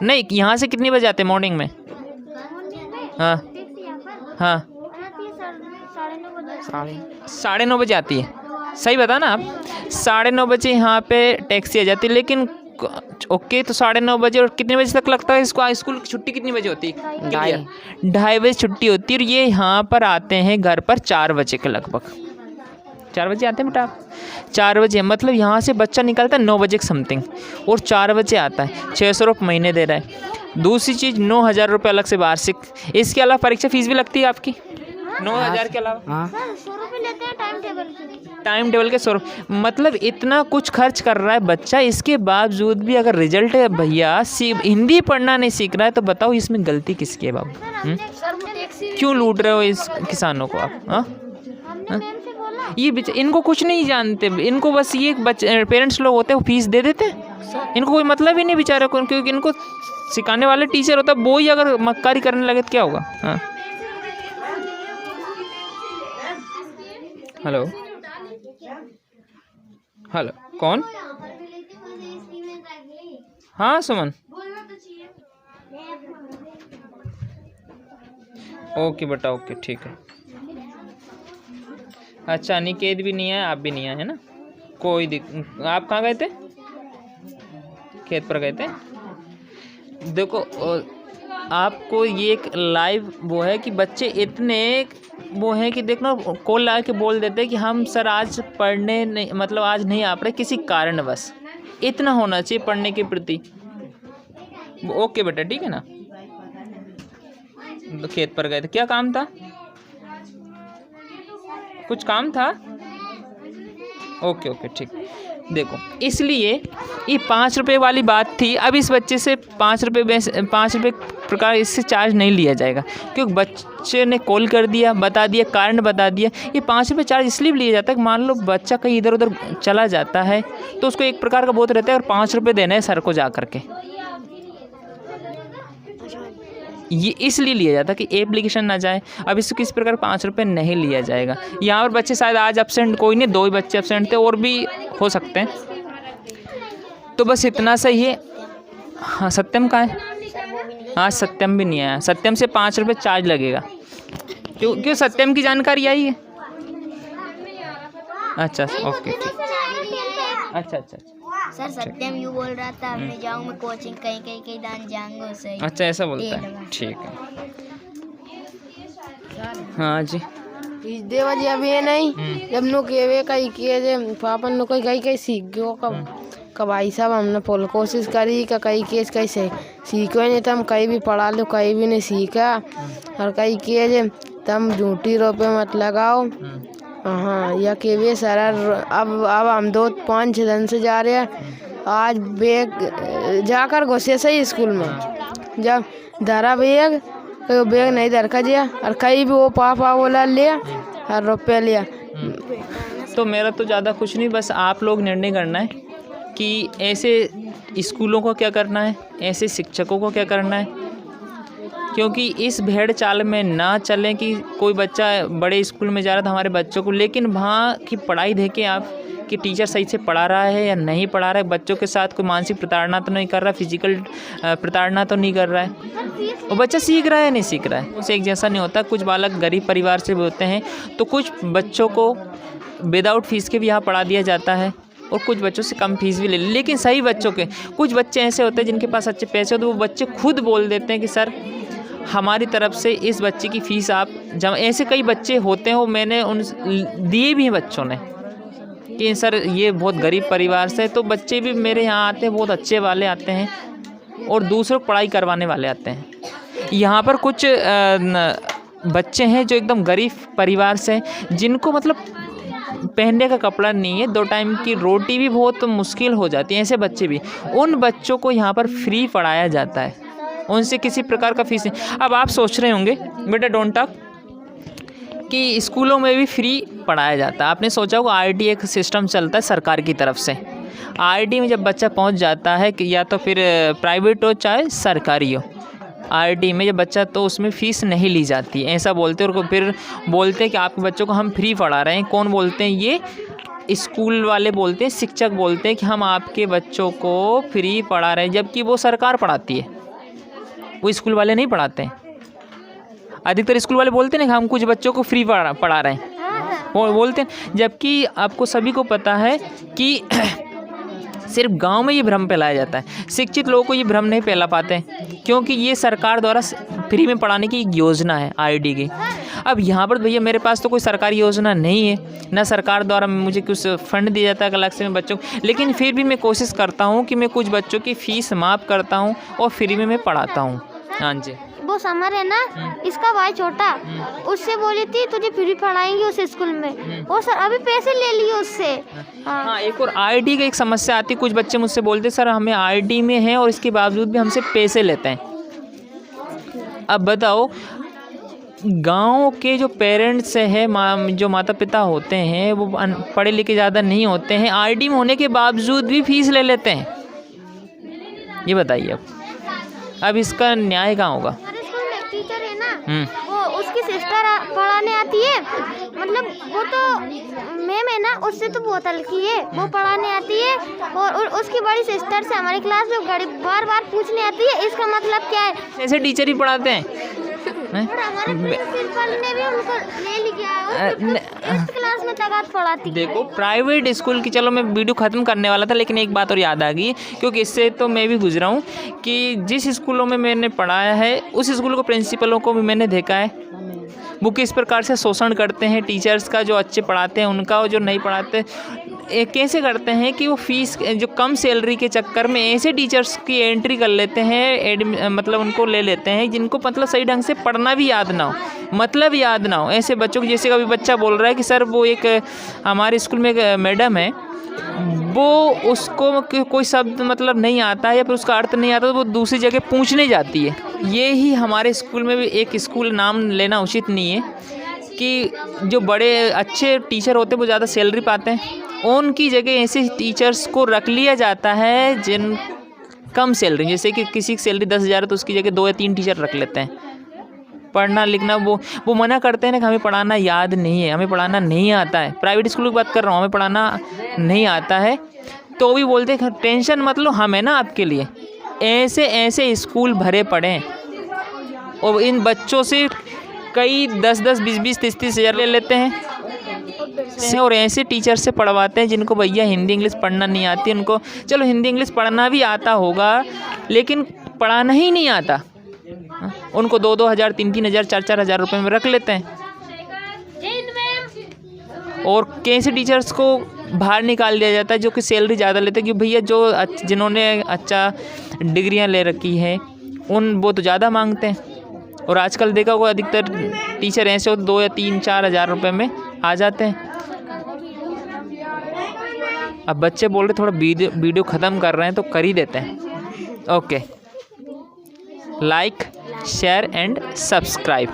नहीं, यहाँ से कितने बजे आते मॉर्निंग में? हाँ हाँ 9:30 बजे आती है। सही बता ना आप, 9:30 बजे यहाँ पे टैक्सी आ जाती है। लेकिन ओके तो 9:30 बजे और कितने बजे तक लगता है इसको? स्कूल की छुट्टी कितनी बजे होती है? 2:30 बजे छुट्टी होती है। और ये यहाँ पर आते हैं घर पर 4 बजे के लगभग। 4 बजे आते हैं बेटा आप? 4 बजे, मतलब यहाँ से बच्चा निकलता है 9 बजे के समथिंग और 4 बजे आता है। 600 रुपये महीने दे रहा है। दूसरी चीज़ 9,000 रुपये अलग से वार्षिक। इसके अलावा परीक्षा फीस भी लगती है आपकी 9,000 के अलावा। टाइम टेबल के 100 रुपये, मतलब इतना कुछ खर्च कर रहा है बच्चा। इसके बावजूद भी अगर रिजल्ट है भैया हिंदी पढ़ना नहीं सीख रहा है तो बताओ इसमें गलती किसकी है बाबू? क्यों लूट रहे हो इस किसानों को आप? हाँ ये इनको कुछ नहीं जानते, इनको बस ये पेरेंट्स लोग होते हैं वो फीस दे देते हैं। इनको कोई मतलब ही नहीं बेचारे को, क्योंकि इनको सिखाने वाले टीचर होता है वो ही अगर मक्कारी करने लगे तो क्या होगा? हाँ हेलो हेलो कौन? हाँ सुमन, ओके बेटा ओके ठीक है। अच्छा निकेत भी नहीं है, आप भी नहीं आए है ना? कोई आप कहाँ गए थे? खेत पर गए थे। देखो आपको ये एक लाइव वो है कि बच्चे इतने वो हैं कि देखना कॉल लगा के बोल देते हैं कि हम सर आज पढ़ने नहीं, मतलब आज नहीं आ पड़े किसी कारणवश। इतना होना चाहिए पढ़ने के प्रति। ओके बेटा ठीक है ना। तो खेत पर गए थे, क्या काम था? कुछ काम था? ओके ओके ठीक। देखो इसलिए ये 5 रुपये वाली बात थी। अब इस बच्चे से 5 रुपये प्रकार इससे चार्ज नहीं लिया जाएगा, क्योंकि बच्चे ने कॉल कर दिया, बता दिया, कारण बता दिया। ये 5 रुपये चार्ज इसलिए लिया जाता है कि मान लो बच्चा कहीं इधर उधर चला जाता है तो उसको एक प्रकार का बोध रहता है और 5 रुपये देना है सर को जा करके। ये इसलिए लिया जाता कि एप्लीकेशन ना जाए। अब इसको किस प्रकार 5 रुपये नहीं लिया जाएगा। यहाँ पर बच्चे शायद आज एब्सेंट कोई नहीं, 2 ही बच्चे एब्सेंट थे और भी हो सकते हैं। तो बस इतना सही है। हाँ सत्यम कहाँ है? हाँ सत्यम भी नहीं आया। सत्यम से 5 रुपये चार्ज लगेगा। क्यों सत्यम की जानकारी आई है? अच्छा ओके ठीक। अच्छा सर सत्यम यू बोल रहा था मैं जाऊँ मैं कोचिंग कहीं दान जाऊँगा सही। अच्छा ऐसा बोलता है, ठीक है। हाँ जी देवा जी अभी नहीं जब नु केवे कई किए जे पापन नु कोई कई सीख गयो कब भाई साहब हमने फुल कोशिश करी का कई केस कैसे सीखो नहीं तो हम कहीं भी पढ़ा लो कहीं भी नहीं सीखा। और कई किए जे तुम झूठी रुपये मत लगाओ। हाँ या केवे सर अब हम 2-5 दिन से जा रहे हैं। आज बैग जाकर घुसे सही स्कूल में, जब धरा बैग तो बैग नहीं धरका दिया और कहीं भी वो पापा बोला लिया और रुपये लिया। तो मेरा तो ज़्यादा कुछ नहीं, बस आप लोग निर्णय करना है कि ऐसे स्कूलों को क्या करना है, ऐसे शिक्षकों को क्या करना है। क्योंकि इस भेड़ चाल में ना चलें कि कोई बच्चा बड़े स्कूल में जा रहा था हमारे बच्चों को, लेकिन वहाँ की पढ़ाई देखें आप कि टीचर सही से पढ़ा रहा है या नहीं पढ़ा रहा है, बच्चों के साथ कोई मानसिक प्रताड़ना तो नहीं कर रहा, फिजिकल प्रताड़ना तो नहीं कर रहा है, और बच्चा सीख रहा है नहीं सीख रहा है। उसे एक जैसा नहीं होता। कुछ बालक गरीब परिवार से भी होते हैं तो कुछ बच्चों को विदाउट फीस के भी यहाँ पढ़ा दिया जाता है और कुछ बच्चों से कम फीस भी ले, लेकिन सही बच्चों के कुछ बच्चे ऐसे होते हैं जिनके पास अच्छे पैसे होते हैं, वो बच्चे खुद बोल देते हैं कि सर हमारी तरफ से इस बच्चे की फ़ीस आप जमा। ऐसे कई बच्चे होते हैं, वो मैंने उन दिए भी हैं बच्चों ने, कि सर ये बहुत गरीब परिवार से, तो बच्चे भी मेरे यहाँ आते हैं, बहुत अच्छे वाले आते हैं और दूसरों को पढ़ाई करवाने वाले आते हैं। यहाँ पर कुछ बच्चे हैं जो एकदम गरीब परिवार से हैं, जिनको मतलब पहनने का कपड़ा नहीं है, 2 टाइम की रोटी भी बहुत मुश्किल हो जाती है। ऐसे बच्चे भी, उन बच्चों को यहाँ पर फ्री पढ़ाया जाता है, उनसे किसी प्रकार का फीस नहीं। अब आप सोच रहे होंगे बेटा डोंट टॉक कि स्कूलों में भी फ्री पढ़ाया जाता है। आपने सोचा होगा आईटी एक सिस्टम चलता है सरकार की तरफ से। आईटी में जब बच्चा पहुंच जाता है कि या तो फिर प्राइवेट हो चाहे सरकारी हो, आईटी में जब बच्चा, तो उसमें फ़ीस नहीं ली जाती, ऐसा बोलते हैं। और फिर बोलते हैं कि आपके बच्चों को हम फ्री पढ़ा रहे हैं। कौन बोलते हैं? ये स्कूल वाले बोलते हैं, शिक्षक बोलते हैं कि हम आपके बच्चों को फ्री पढ़ा रहे हैं, जबकि वो सरकार पढ़ाती है, वो स्कूल वाले नहीं पढ़ाते हैं। अधिकतर स्कूल वाले बोलते हैं ना कि हम कुछ बच्चों को फ्री पढ़ा रहे हैं, वो बोलते हैं, जबकि आपको सभी को पता है कि सिर्फ गांव में ये भ्रम फैलाया जाता है। शिक्षित लोगों को ये भ्रम नहीं फैला पाते हैं, क्योंकि ये सरकार द्वारा फ्री में पढ़ाने की एक योजना है आईडी की। अब यहाँ पर भैया मेरे पास तो कोई सरकारी योजना नहीं है, ना सरकार द्वारा मुझे कुछ फंड दिया जाता है अलग से मैं बच्चों को, लेकिन फिर भी मैं कोशिश करता हूँ कि मैं कुछ बच्चों की फ़ीस माफ़ करता हूँ और फ्री में मैं पढ़ाता हूँ। हाँ जी। वो समर है ना, इसका भाई छोटा, उससे बोली थी तुझे फ्री पढ़ाएंगे उस स्कूल में, और सर अभी पैसे ले लिए उससे। हाँ, एक और आईडी की एक समस्या आती है। कुछ बच्चे मुझसे बोलते सर हमें आईडी में है और इसके बावजूद भी हमसे पैसे लेते हैं। अब बताओ, गांव के जो पेरेंट्स हैं, जो माता पिता होते हैं, वो पढ़े लिखे ज़्यादा नहीं होते हैं, आईडी में होने के बावजूद भी फीस ले लेते हैं। ये बताइए अब इसका न्याय कहाँ होगा? टीचर है ना, वो उसकी सिस्टर पढ़ाने आती है, मतलब वो तो मैम है ना, उससे तो बहुत हल्की है, वो पढ़ाने आती है, और उसकी बड़ी सिस्टर से हमारी क्लास में बार बार पूछने आती है इसका मतलब क्या है। ऐसे टीचर ही पढ़ाते हैं। और हमारे प्रिंसिपल ने भी उनको ले लिया, क्लास में तक पढ़ाती। देखो प्राइवेट स्कूल की, चलो मैं वीडियो ख़त्म करने वाला था, लेकिन एक बात और याद आ गई, क्योंकि इससे तो मैं भी गुजरा हूँ कि जिस स्कूलों में मैंने पढ़ाया है उस स्कूल को प्रिंसिपलों को भी मैंने देखा है, वो किस प्रकार से शोषण करते हैं टीचर्स का, जो अच्छे पढ़ाते हैं उनका, और जो नहीं पढ़ाते कैसे करते हैं कि वो फीस जो कम सैलरी के चक्कर में ऐसे टीचर्स की एंट्री कर लेते हैं, मतलब उनको ले लेते हैं जिनको मतलब सही ढंग से पढ़ना भी याद ना हो, मतलब याद ना हो। ऐसे बच्चों को, जैसे कभी बच्चा बोल रहा है कि सर वो एक हमारे स्कूल में एक मैडम है, वो उसको कोई शब्द मतलब नहीं आता है या फिर उसका अर्थ नहीं आता, तो वो दूसरी जगह पूछने जाती है। ये ही हमारे स्कूल में भी एक स्कूल, नाम लेना उचित नहीं है, कि जो बड़े अच्छे टीचर होते हैं वो ज़्यादा सैलरी पाते हैं, उनकी जगह ऐसे टीचर्स को रख लिया जाता है जिन कम सैलरी, जैसे कि किसी की सैलरी 10,000 है तो उसकी जगह 2 या 3 टीचर रख लेते हैं। पढ़ना लिखना वो मना करते हैं ना कि हमें पढ़ाना याद नहीं है, हमें पढ़ाना नहीं आता है। प्राइवेट स्कूल की बात कर रहा हूँ, हमें पढ़ाना नहीं आता है, तो भी बोलते हैं टेंशन मत लो, हम है ना आपके लिए। ऐसे ऐसे स्कूल भरे पड़े हैं और इन बच्चों से कई 10-10, 20-20, 30-30 हज़ार ले लेते हैं, और ऐसे टीचर से पढ़वाते हैं जिनको भैया हिंदी इंग्लिश पढ़ना नहीं आती। उनको चलो हिंदी इंग्लिश पढ़ना भी आता होगा, लेकिन पढ़ाना ही नहीं आता, उनको 2-2 हज़ार, 3-3 हज़ार, 4-4 हज़ार रुपये में रख लेते हैं। और कैसे टीचर्स को बाहर निकाल दिया जाता है जो कि सैलरी ज़्यादा लेते हैं, कि भैया जो जिन्होंने अच्छा डिग्रियां ले रखी हैं वो तो ज़्यादा मांगते हैं। और आजकल देखा होगा अधिकतर टीचर ऐसे होते 2 या 3-4 हज़ार रुपये में आ जाते हैं। अब बच्चे बोल रहे थोड़ा वीडियो ख़त्म कर रहे हैं तो कर ही देते हैं। Okay, like share and subscribe.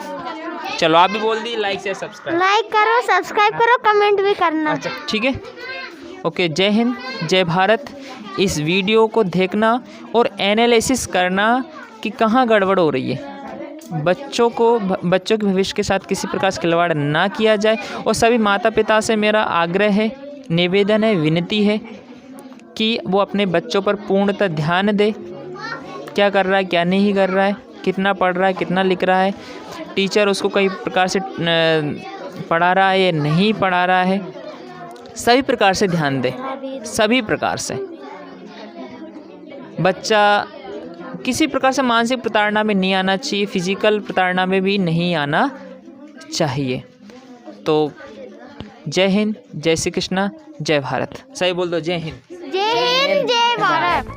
चलो आप भी बोल दी, लाइक शेयर सब्सक्राइब। लाइक करो, सब्सक्राइब करो, कमेंट भी करना। अच्छा ठीक है, ओके। जय हिंद, जय भारत। इस वीडियो को देखना और एनालिसिस करना कि कहाँ गड़बड़ हो रही है। बच्चों के भविष्य के साथ किसी प्रकार से खिलवाड़ ना किया जाए। और सभी माता पिता से मेरा आग्रह है, निवेदन है, विनती है कि वो अपने बच्चों पर पूर्णतः ध्यान दे, क्या कर रहा है क्या नहीं कर रहा है, कितना पढ़ रहा है कितना लिख रहा है, टीचर उसको कई प्रकार से पढ़ा रहा है या नहीं पढ़ा रहा है, सभी प्रकार से ध्यान दे, सभी प्रकार से। बच्चा किसी प्रकार से मानसिक प्रताड़ना में नहीं आना चाहिए, फिजिकल प्रताड़ना में भी नहीं आना चाहिए। तो जय हिंद, जय श्री कृष्णा, जय भारत। सही बोल दो, जय हिंद। जय हिंद, जय भारत।